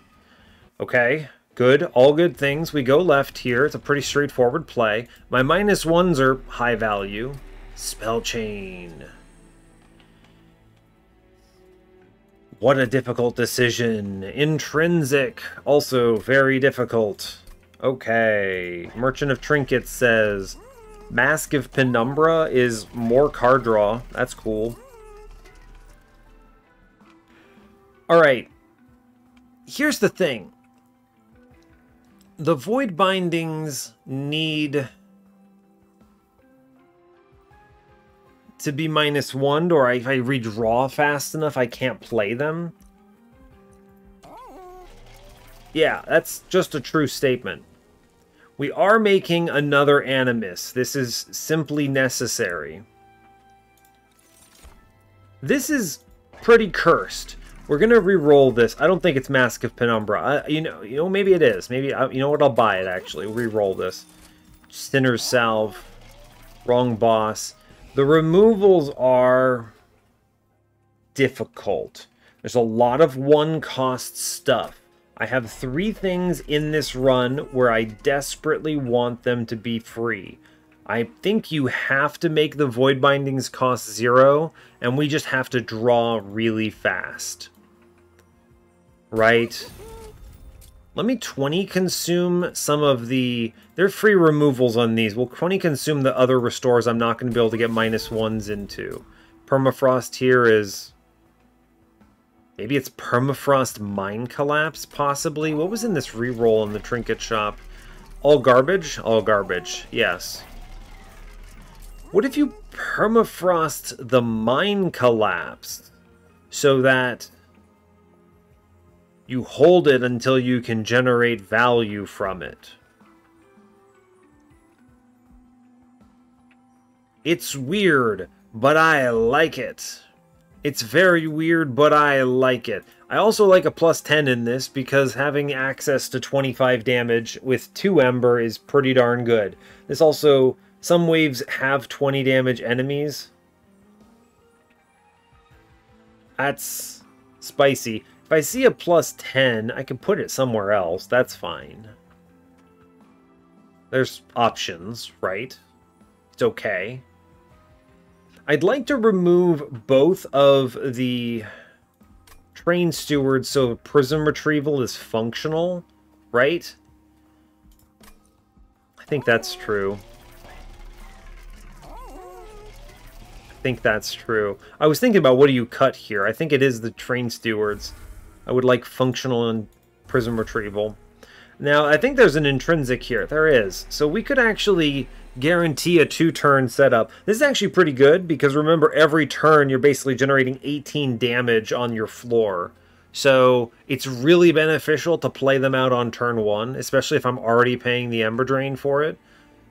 Okay, good, all good things. We go left here, it's a pretty straightforward play. My -1s are high value. Spell Chain. What a difficult decision. Intrinsic, also very difficult. Okay, Merchant of Trinkets says, Mask of Penumbra is more card draw, that's cool. Alright, here's the thing. The Void Bindings need to be -1, or if I redraw fast enough, I can't play them. Yeah, that's just a true statement. We are making another Animus. This is simply necessary. This is pretty cursed. We're gonna re-roll this. I don't think it's Mask of Penumbra. You know, maybe it is. Maybe you know what? I'll buy it actually. Re-roll this. Sinner's Salve. Wrong boss. The removals are difficult. There's a lot of one-cost stuff. I have 3 things in this run where I desperately want them to be free. I think you have to make the Void Bindings cost 0, and we just have to draw really fast. Right? Let me 20 consume some of the... They're free removals on these. We'll 20 consume the other restores I'm not going to be able to get -1s into. Permafrost here is... Maybe it's Permafrost Mine Collapse, possibly? What was in this reroll in the Trinket Shop? All garbage? All garbage, yes. What if you Permafrost the Mine Collapse so that you hold it until you can generate value from it? It's weird, but I like it. It's very weird, but I like it. I also like a +10 in this because having access to 25 damage with 2 Ember is pretty darn good. This also, some waves have 20 damage enemies. That's spicy. If I see a +10, I can put it somewhere else. That's fine. There's options, right? It's okay. I'd like to remove both of the train stewards so prism retrieval is functional, right? I think that's true. I think that's true. I was thinking about what do you cut here. I think it is the train stewards. I would like functional and prism retrieval. Now, I think there's an intrinsic here. There is. So we could actually guarantee a 2-turn setup. This is actually pretty good because remember, every turn you're basically generating 18 damage on your floor. So it's really beneficial to play them out on turn 1, especially if I'm already paying the Ember Drain for it.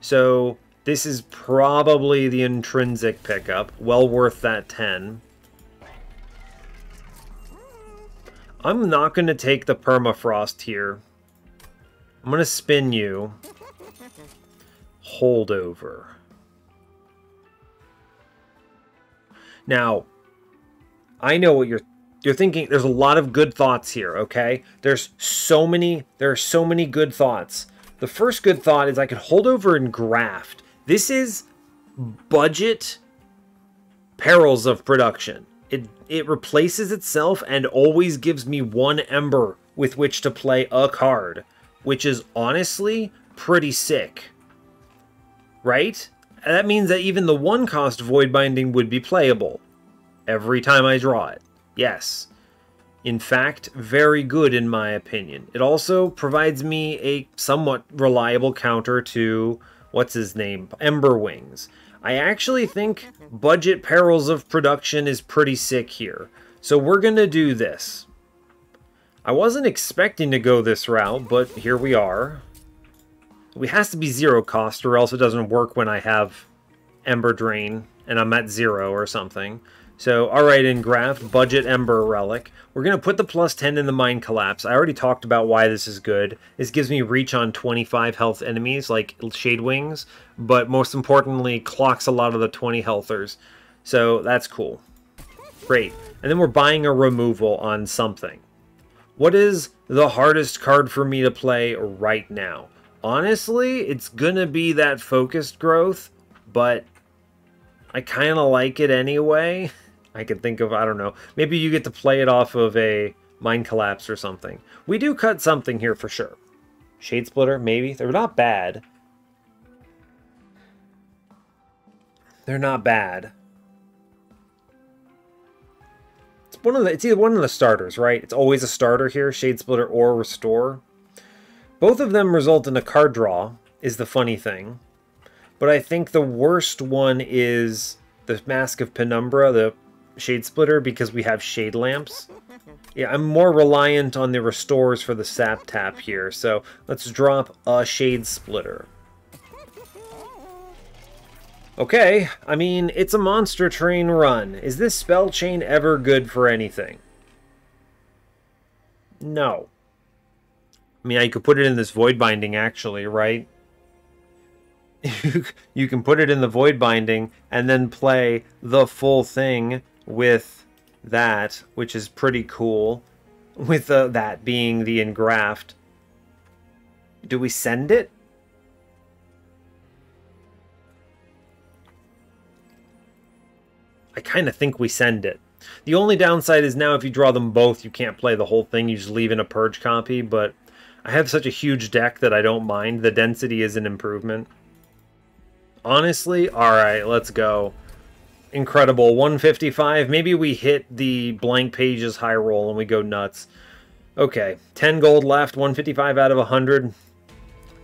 So this is probably the intrinsic pickup. Well worth that 10. I'm not going to take the permafrost here. I'm going to spin you. Holdover. Now, I know what you're thinking. There's a lot of good thoughts here, okay? There are so many good thoughts. The first good thought is I could hold over and graft. This is budget perils of production. It replaces itself and always gives me 1 ember with which to play a card, which is honestly pretty sick. Right? And that means that even the 1-cost Void Binding would be playable every time I draw it. Yes. In fact, very good in my opinion. It also provides me a somewhat reliable counter to, what's his name? Ember Wings. I actually think budget perils of production is pretty sick here. So we're going to do this. I wasn't expecting to go this route, but here we are. It has to be 0 cost or else it doesn't work when I have Ember Drain and I'm at 0 or something. So, alright, in Graft, budget Ember Relic. We're going to put the +10 in the Mind Collapse. I already talked about why this is good. This gives me reach on 25 health enemies, like Shade Wings, but most importantly, clocks a lot of the 20 healthers. So, that's cool. Great. And then we're buying a removal on something. What is the hardest card for me to play right now? Honestly, it's gonna be that focused growth, but I kind of like it anyway. I can think of, I don't know, maybe you get to play it off of a Mind Collapse or something. We do cut something here for sure. Shade Splitter, maybe. They're not bad. They're not bad. It's either one of the starters, right? It's always a starter here, Shade Splitter or Restore. Both of them result in a card draw, is the funny thing. But I think the worst one is the Mask of Penumbra, the Shade Splitter, because we have Shade Lamps. Yeah, I'm more reliant on the Restores for the Sap Tap here, so let's drop a Shade Splitter. Okay, I mean, it's a Monster Train run. Is this spell chain ever good for anything? No. I mean, I could put it in this Void Binding, actually, right? You can put it in the Void Binding and then play the full thing with that, which is pretty cool. With that being the Engraft. Do we send it? I kind of think we send it. The only downside is now if you draw them both, you can't play the whole thing. You just leave in a Purge copy, but I have such a huge deck that I don't mind. The density is an improvement. Honestly, alright, let's go. Incredible. 155. Maybe we hit the blank pages high roll and we go nuts. Okay, 10 gold left, 155 out of 100.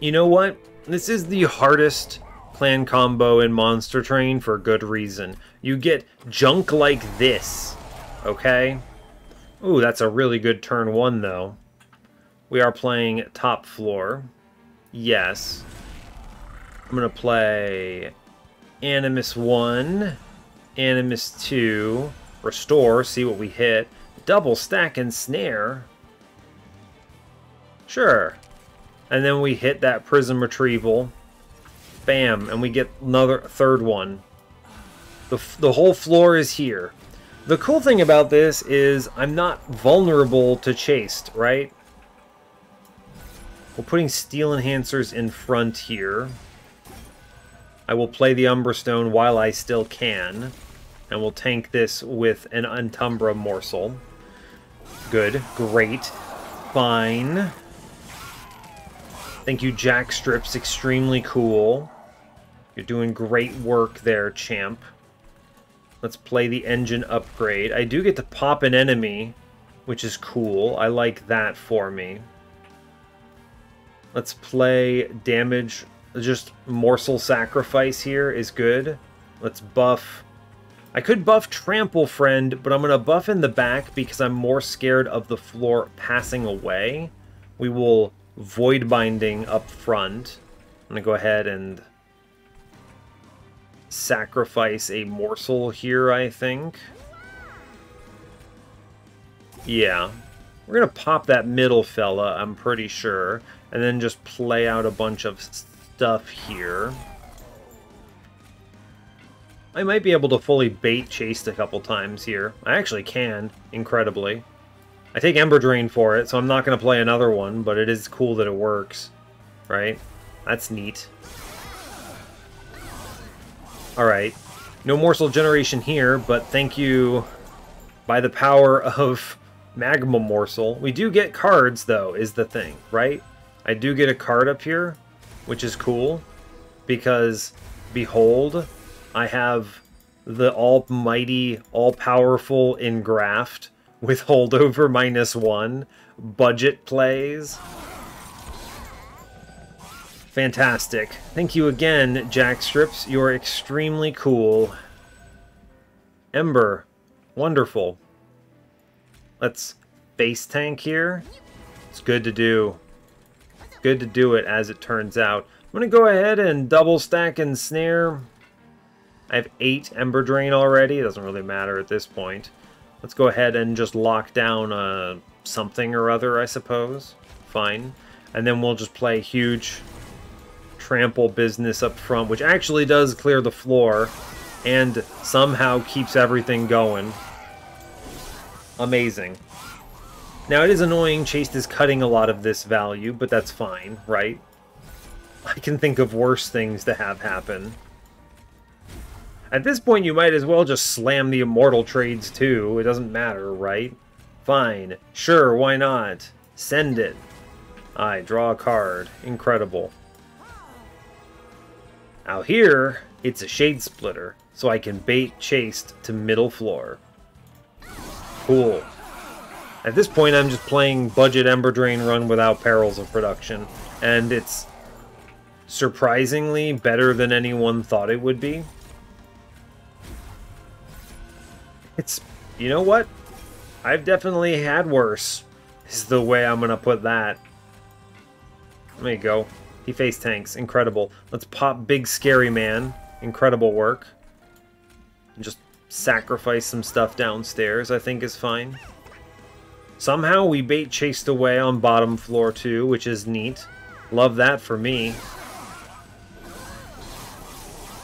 You know what? This is the hardest clan combo in Monster Train for good reason. You get junk like this, okay? Ooh, that's a really good turn 1, though. We are playing top floor. Yes. I'm going to play Animus 1, Animus 2, Restore, see what we hit. Double stack and snare. Sure. And then we hit that Prism Retrieval. Bam, and we get another third one. The whole floor is here. The cool thing about this is I'm not vulnerable to Chased, right? We're putting Steel Enhancers in front here. I will play the Umbra Stone while I still can. And we'll tank this with an Umbra morsel. Good. Great. Fine. Thank you, Jack Strips. Extremely cool. You're doing great work there, champ. Let's play the engine upgrade. I do get to pop an enemy, which is cool. I like that for me. Let's play damage. Just morsel sacrifice here is good. Let's buff. I could buff Trample Friend, but I'm going to buff in the back because I'm more scared of the floor passing away. We will Void Binding up front. I'm going to go ahead and sacrifice a morsel here, I think. Yeah. We're going to pop that middle fella, I'm pretty sure. And then just play out a bunch of stuff here. I might be able to fully bait chased a couple times here. I actually can, incredibly. I take Ember Drain for it, so I'm not going to play another one, but it is cool that it works. Right? That's neat. Alright. No morsel generation here, but thank you by the power of Magma Morsel. We do get cards, though, is the thing, right? I do get a card up here, which is cool, because, behold, I have the almighty, all-powerful Engraft with holdover -1, budget plays. Fantastic. Thank you again, Jack Strips. You're extremely cool. Ember. Wonderful. Let's face tank here. It's good to do. Good to do it, as it turns out. I'm going to go ahead and double stack and snare. I have 8 Ember Drain already. It doesn't really matter at this point. Let's go ahead and just lock down something or other, I suppose. Fine. And then we'll just play huge trample business up front, which actually does clear the floor and somehow keeps everything going. Amazing. Now, it is annoying Chased is cutting a lot of this value, but that's fine, right? I can think of worse things to have happen. At this point, you might as well just slam the Immortal trades, too. It doesn't matter, right? Fine. Sure, why not? Send it. I draw a card. Incredible. Now here, it's a Shade Splitter, so I can bait Chased to middle floor. Cool. At this point, I'm just playing budget Ember Drain run without perils of production, and it's surprisingly better than anyone thought it would be. It's, you know what? I've definitely had worse, is the way I'm going to put that. There you go. He face tanks. Incredible. Let's pop Big Scary Man. Incredible work. And just sacrifice some stuff downstairs, I think is fine. Somehow we bait chased away on bottom floor too, which is neat. Love that for me.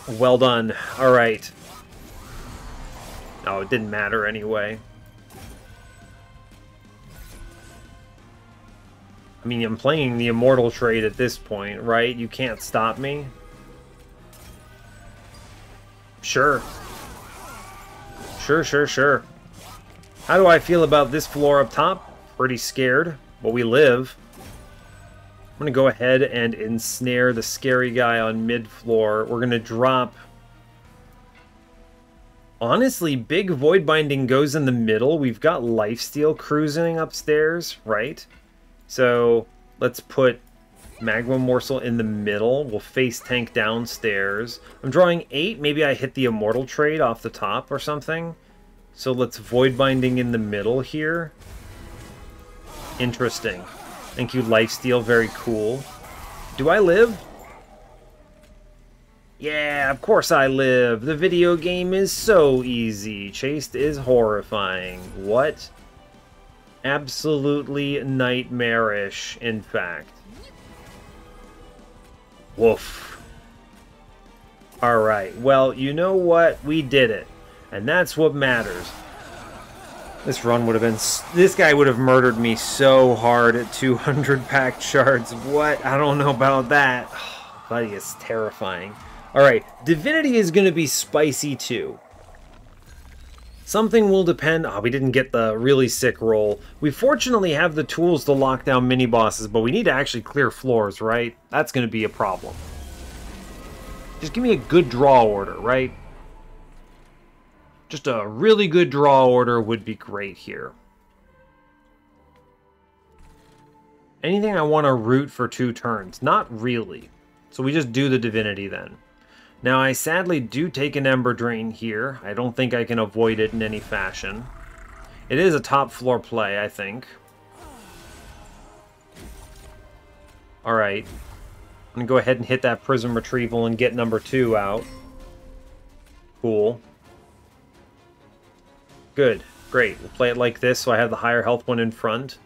Well done. Alright. Oh, it didn't matter anyway. I mean, I'm playing the Immortal trade at this point, right? You can't stop me. Sure. Sure. How do I feel about this floor up top? Pretty scared, but we live. I'm going to go ahead and ensnare the scary guy on mid-floor. We're going to drop... Honestly, big Void Binding goes in the middle. We've got Lifesteal cruising upstairs, right? So, let's put Magma Morsel in the middle. We'll face tank downstairs. I'm drawing 8. Maybe I hit the Immortal trade off the top or something. So let's Void Binding in the middle here. Interesting. Thank you, Lifesteal. Very cool. Do I live? Yeah, of course I live. The video game is so easy. Chased is horrifying. What? Absolutely nightmarish, in fact. Woof. Alright, well, you know what? We did it. And that's what matters. This run would have been... This guy would have murdered me so hard at 200 packed shards. What? I don't know about that. Oh, buddy, it's terrifying. Alright, Divinity is going to be spicy too. Something will depend... Oh, we didn't get the really sick roll. We fortunately have the tools to lock down mini-bosses, but we need to actually clear floors, right? That's going to be a problem. Just give me a good draw order, right? Just a really good draw order would be great here. Anything I want to root for 2 turns? Not really. So we just do the Divinity then. Now, I sadly do take an Ember Drain here. I don't think I can avoid it in any fashion. It is a top floor play, I think. Alright. I'm going to go ahead and hit that Prism Retrieval and get number 2 out. Cool. Good. Great. We'll play it like this so I have the higher health one in front.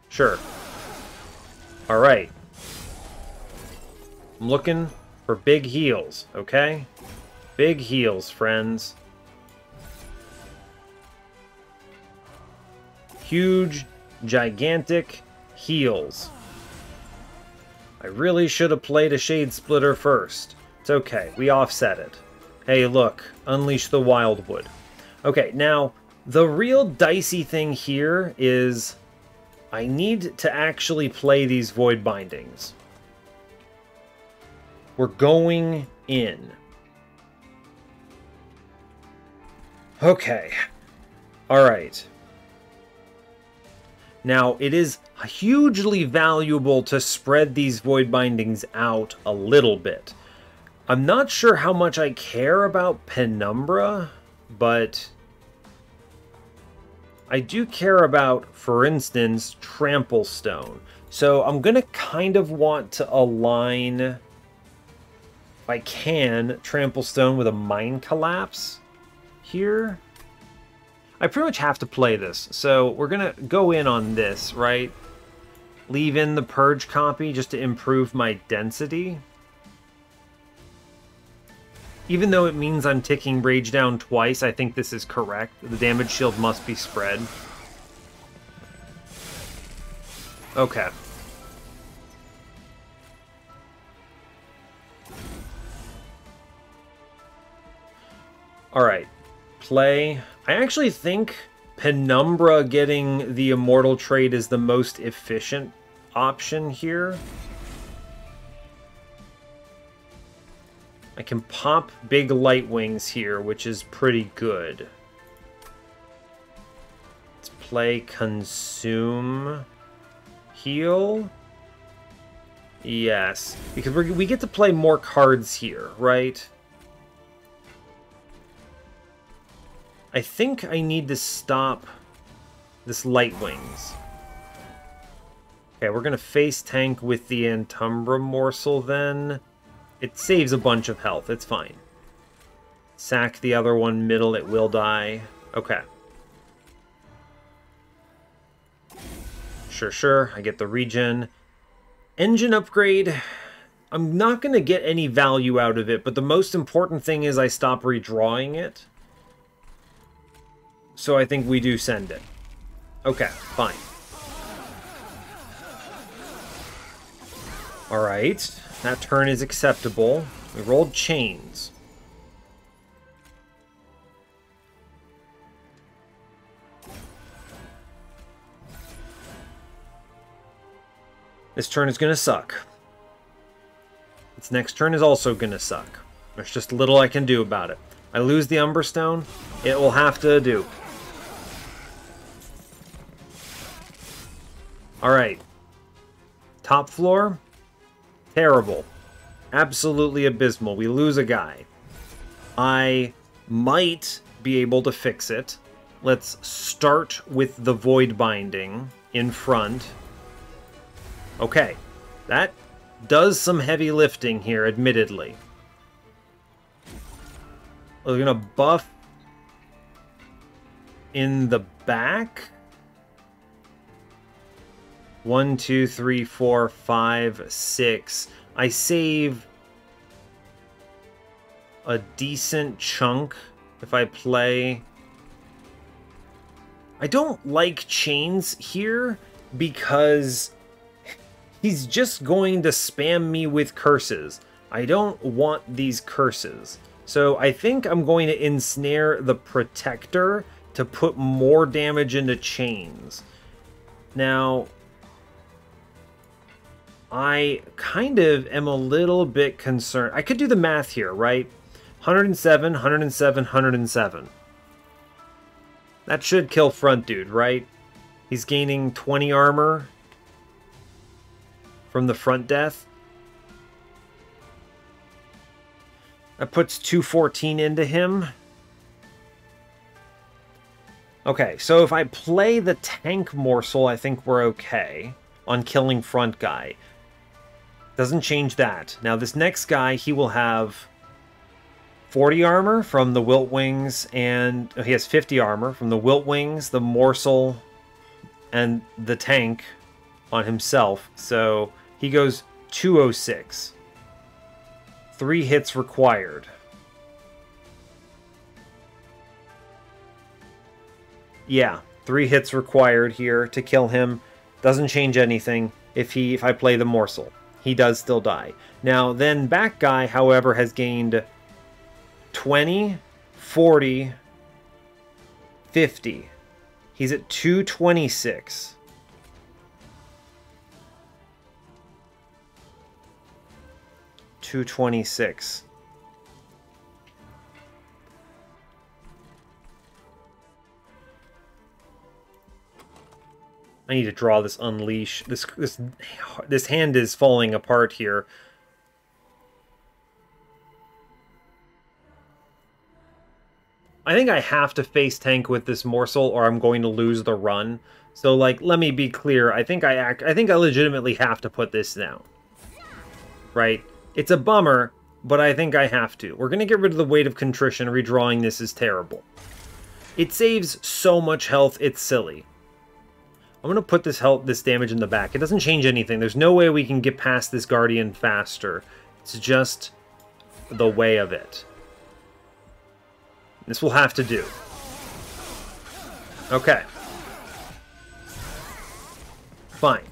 Sure. Alright. I'm looking for big heals, okay? Big heals, friends. Huge, gigantic heals. I really should have played a Shade Splitter first. It's okay, we offset it. Hey, look, unleash the Wildwood. Okay, now, the real dicey thing here is I need to actually play these Void Bindings. We're going in. Okay. Alright. Now, it is hugely valuable to spread these Void Bindings out a little bit. I'm not sure how much I care about Penumbra, but I do care about, for instance, Trample Stone. So I'm going to kind of want to align, if I can, Trample Stone with a Mind Collapse here. I pretty much have to play this, so we're going to go in on this, right? Leave in the Purge copy just to improve my density. Even though it means I'm ticking Rage down twice, I think this is correct. The damage shield must be spread. Okay. Alright. Play. I actually think Penumbra getting the Immortal trait is the most efficient option here. I can pop big Light Wings here, which is pretty good. Let's play Consume. Heal. Yes, because we get to play more cards here, right? I think I need to stop this Light Wings. Okay, we're going to face tank with the Antumbra Morsel then. It saves a bunch of health. It's fine. Sack the other one middle. It will die. Okay. Sure. I get the regen. Engine upgrade. I'm not going to get any value out of it, but the most important thing is I stop redrawing it. So I think we do send it. Okay, fine. Alright. That turn is acceptable. We rolled chains. This turn is going to suck. This next turn is also going to suck. There's just little I can do about it. I lose the Umbra Stone. It will have to do. Alright. Top floor. Terrible. Absolutely abysmal. We lose a guy. I might be able to fix it. Let's start with the Void Binding in front. Okay. That does some heavy lifting here, admittedly. We're going to buff in the back. 1, 2, 3, 4, 5, 6. I save a decent chunk if I play. I don't like chains here because he's just going to spam me with curses. I don't want these curses. So I think I'm going to ensnare the Protector to put more damage into chains. Now, I kind of am a little bit concerned. I could do the math here, right? 107, 107, 107. That should kill front dude, right? He's gaining 20 armor from the front death. That puts 214 into him. Okay, so if I play the tank morsel, I think we're okay on killing front guy. Doesn't change that. Now this next guy, he will have 40 armor from the Wilt Wings, and he has 50 armor from the Wilt Wings, the morsel, and the tank on himself. So he goes 206. 3 hits required. Yeah, 3 hits required here to kill him. Doesn't change anything if I play the morsel. He does still die. Now, then back guy, however, has gained 20, 40, 50. He's at 226. $226. I need to draw this unleash. This hand is falling apart here. I think I have to face tank with this morsel or I'm going to lose the run. So like, let me be clear. I think I legitimately have to put this down. Right? It's a bummer, but I think I have to. We're going to get rid of the Weight of Contrition. Redrawing this is terrible. It saves so much health, it's silly. I'm going to put this damage in the back. It doesn't change anything. There's no way we can get past this Guardian faster. It's just the way of it. This will have to do. Okay. Fine.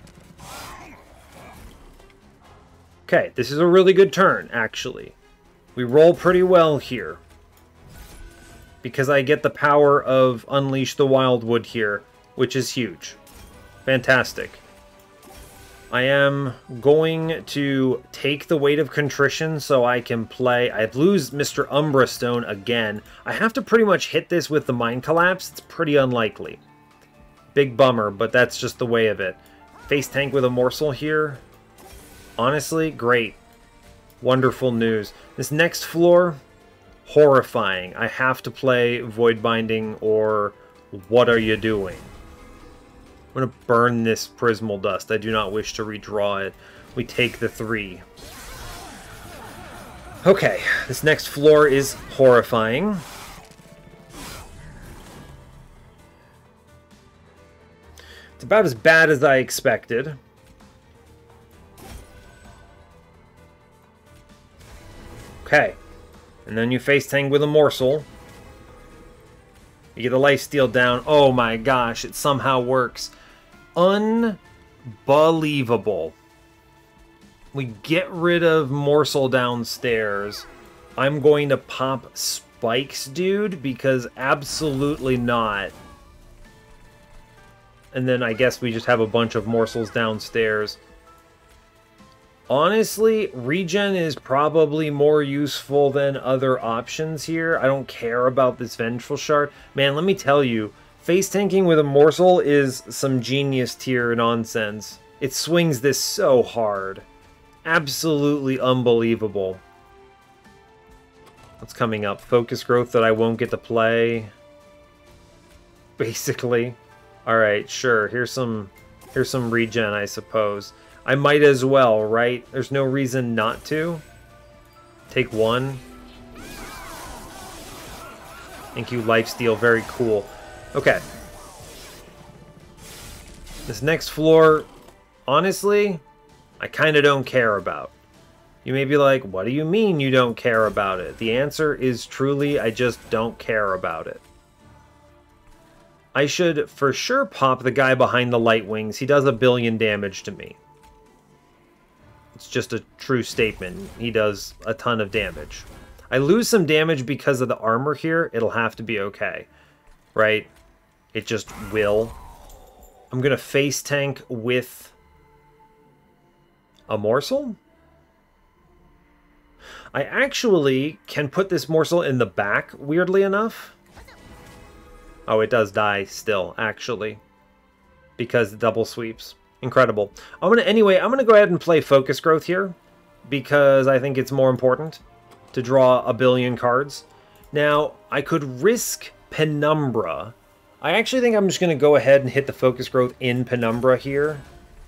Okay, this is a really good turn, actually. We roll pretty well here. Because I get the power of Unleash the Wildwood here, which is huge. Fantastic. I am going to take the Weight of Contrition so I can play... I lose Mr. Umbra Stone again. I have to pretty much hit this with the Mind Collapse. It's pretty unlikely. Big bummer, but that's just the way of it. Face tank with a morsel here. Honestly, great. Wonderful news. This next floor, horrifying. I have to play Void Binding or What Are You Doing? I'm going to burn this Prismal Dust. I do not wish to redraw it. We take the 3. Okay, this next floor is horrifying. It's about as bad as I expected. Okay, and then you face tank with a morsel. You get a lifesteal down. Oh my gosh, it somehow works. Unbelievable. We get rid of morsel downstairs. I'm going to pop spikes, dude, because absolutely not. And then I guess we just have a bunch of morsels downstairs. Honestly, regen is probably more useful than other options here. I don't care about this Vengeful Shard. Man, let me tell you, face tanking with a morsel is some genius tier nonsense. It swings this so hard. Absolutely unbelievable. What's coming up? Focus growth that I won't get to play. Basically. Alright, sure. Here's some regen, I suppose. I might as well, right? There's no reason not to. Take 1. Thank you, lifesteal. Very cool. Okay. This next floor, honestly, I kind of don't care about. You may be like, what do you mean you don't care about it? The answer is truly, I just don't care about it. I should for sure pop the guy behind the light wings. He does 1 billion damage to me. It's just a true statement. He does a ton of damage. I lose some damage because of the armor here. It'll have to be okay, right? It just will. I'm going to face tank with a morsel. I actually can put this morsel in the back, weirdly enough. Oh, it does die still, actually, because double sweeps. Incredible. Anyway, I'm gonna go ahead and play Focus Growth here, because I think it's more important to draw a billion cards. Now, I could risk Penumbra. I actually think I'm just gonna go ahead and hit the Focus Growth in Penumbra here,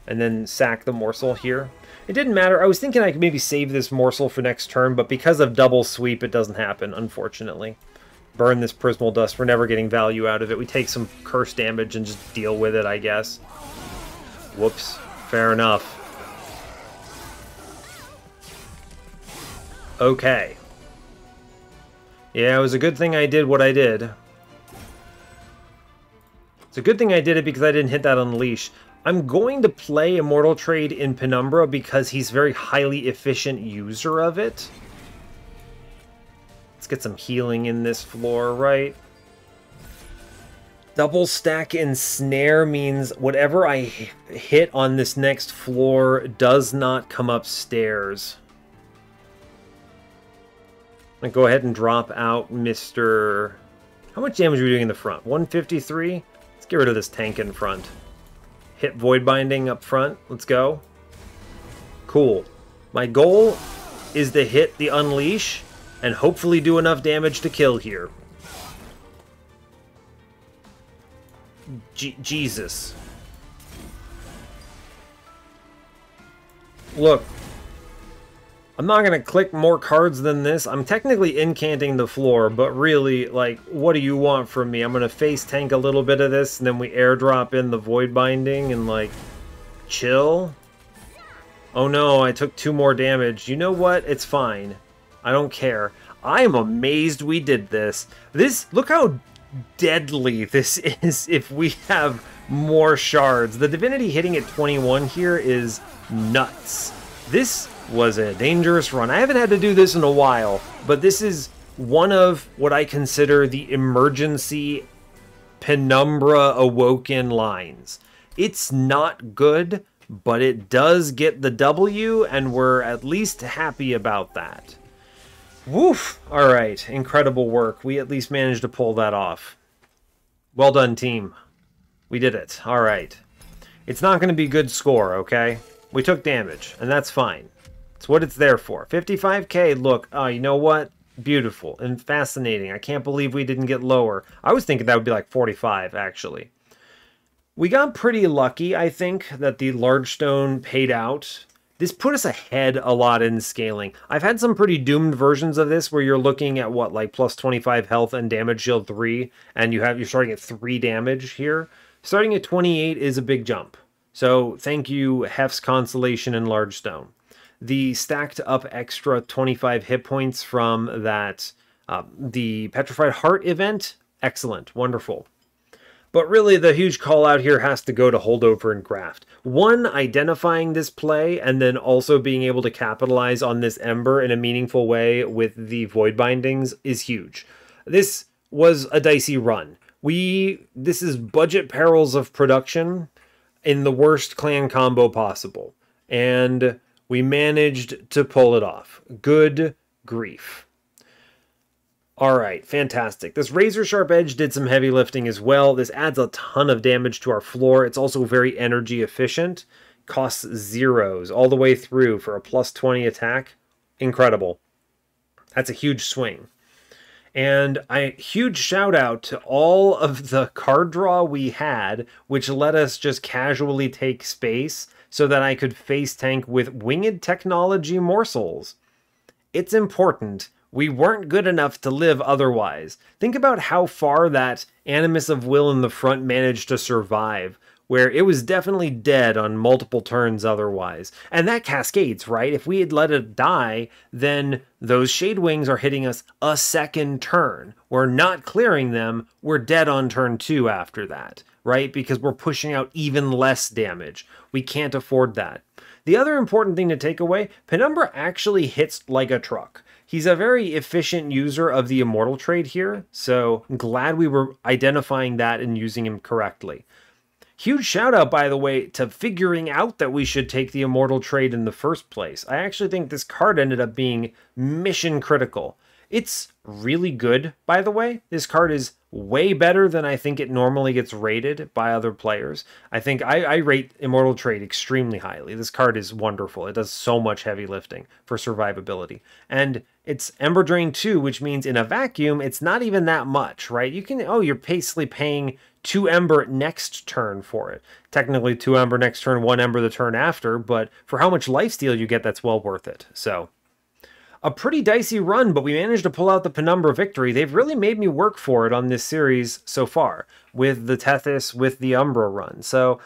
and then sack the morsel here. It didn't matter. I was thinking I could maybe save this morsel for next turn, but because of double sweep, it doesn't happen, unfortunately. Burn this Prismal Dust. We're never getting value out of it. We take some curse damage and just deal with it, I guess. Whoops. Fair enough. Okay. Yeah, it was a good thing I did what I did. It's a good thing I did it because I didn't hit that Unleash. I'm going to play Immortal Trade in Penumbra because he's a very highly efficient user of it. Let's get some healing in this floor, right? Double stack Ensnare means whatever I hit on this next floor does not come upstairs. I'm gonna go ahead and drop out Mr. How much damage are we doing in the front? 153? Let's get rid of this tank in front. Hit Void Binding up front. Let's go. Cool. My goal is to hit the Unleash and hopefully do enough damage to kill here. Jesus. Look. I'm not going to click more cards than this. I'm technically incanting the floor, but really, like, what do you want from me? I'm going to face tank a little bit of this, and then we airdrop in the Void Binding and, like, chill? Oh no, I took 2 more damage. You know what? It's fine. I don't care. I am amazed we did this. Look how deadly this is if we have more shards. The Divinity hitting at 21 here is nuts. This was a dangerous run. I haven't had to do this in a while, but this is one of what I consider the emergency Penumbra Awoken lines. It's not good, but it does get the W, and we're at least happy about that. Woof! Alright, incredible work. We at least managed to pull that off. Well done, team. We did it. Alright. It's not going to be a good score, okay? We took damage, and that's fine. It's what it's there for. 55k, look, oh, you know what? Beautiful and fascinating. I can't believe we didn't get lower. I was thinking that would be like 45, actually. We got pretty lucky, I think, that the large stone paid out. This put us ahead a lot in scaling. I've had some pretty doomed versions of this where you're looking at, what, like plus 25 health and damage shield 3, and you're starting at 3 damage here. Starting at 28 is a big jump. So thank you, Hef's Consolation and Large Stone. The stacked up extra 25 hit points from that, the Petrified Heart event, excellent, wonderful. But really the huge call out here has to go to Holdover and Graft. One, identifying this play and then also being able to capitalize on this Ember in a meaningful way with the Void Bindings is huge. This was a dicey run. This is budget perils of production in the worst clan combo possible. And we managed to pull it off. Good grief. Alright, fantastic. This Razor Sharp Edge did some heavy lifting as well. This adds a ton of damage to our floor. It's also very energy efficient. Costs zeros all the way through for a plus 20 attack. Incredible. That's a huge swing. And a huge shout out to all of the card draw we had, which let us just casually take space so that I could face tank with Winged Technology morsels. It's important. We weren't good enough to live otherwise. Think about how far that Animus of Will in the front managed to survive, where it was definitely dead on multiple turns otherwise. And that cascades, right? If we had let it die, then those Shade Wings are hitting us a second turn. We're not clearing them, we're dead on turn 2 after that, right? Because we're pushing out even less damage. We can't afford that. The other important thing to take away, Penumbra actually hits like a truck. He's a very efficient user of the Immortal trait here, so I'm glad we were identifying that and using him correctly. Huge shout out, by the way, to figuring out that we should take the Immortal trait in the first place. I actually think this card ended up being mission critical. It's really good, by the way. This card is way better than I think it normally gets rated by other players. I think I rate Immortal Trait extremely highly. This card is wonderful. It does so much heavy lifting for survivability. And it's Ember Drain 2, which means in a vacuum, it's not even that much, right? You can, oh, you're basically paying 2 Ember next turn for it. Technically 2 Ember next turn, 1 Ember the turn after, but for how much lifesteal you get, that's well worth it. So a pretty dicey run, but we managed to pull out the Penumbra victory. They've really made me work for it on this series so far, with the Tethys, with the Umbra run. So,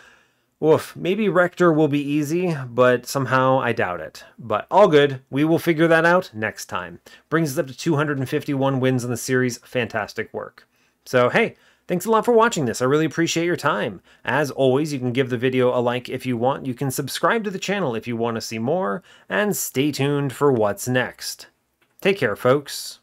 woof, maybe Rector will be easy, but somehow I doubt it. But all good, we will figure that out next time. Brings us up to 251 wins in the series, fantastic work. So hey, thanks a lot for watching this. I really appreciate your time. As always, you can give the video a like if you want. You can subscribe to the channel if you want to see more. And stay tuned for what's next. Take care, folks.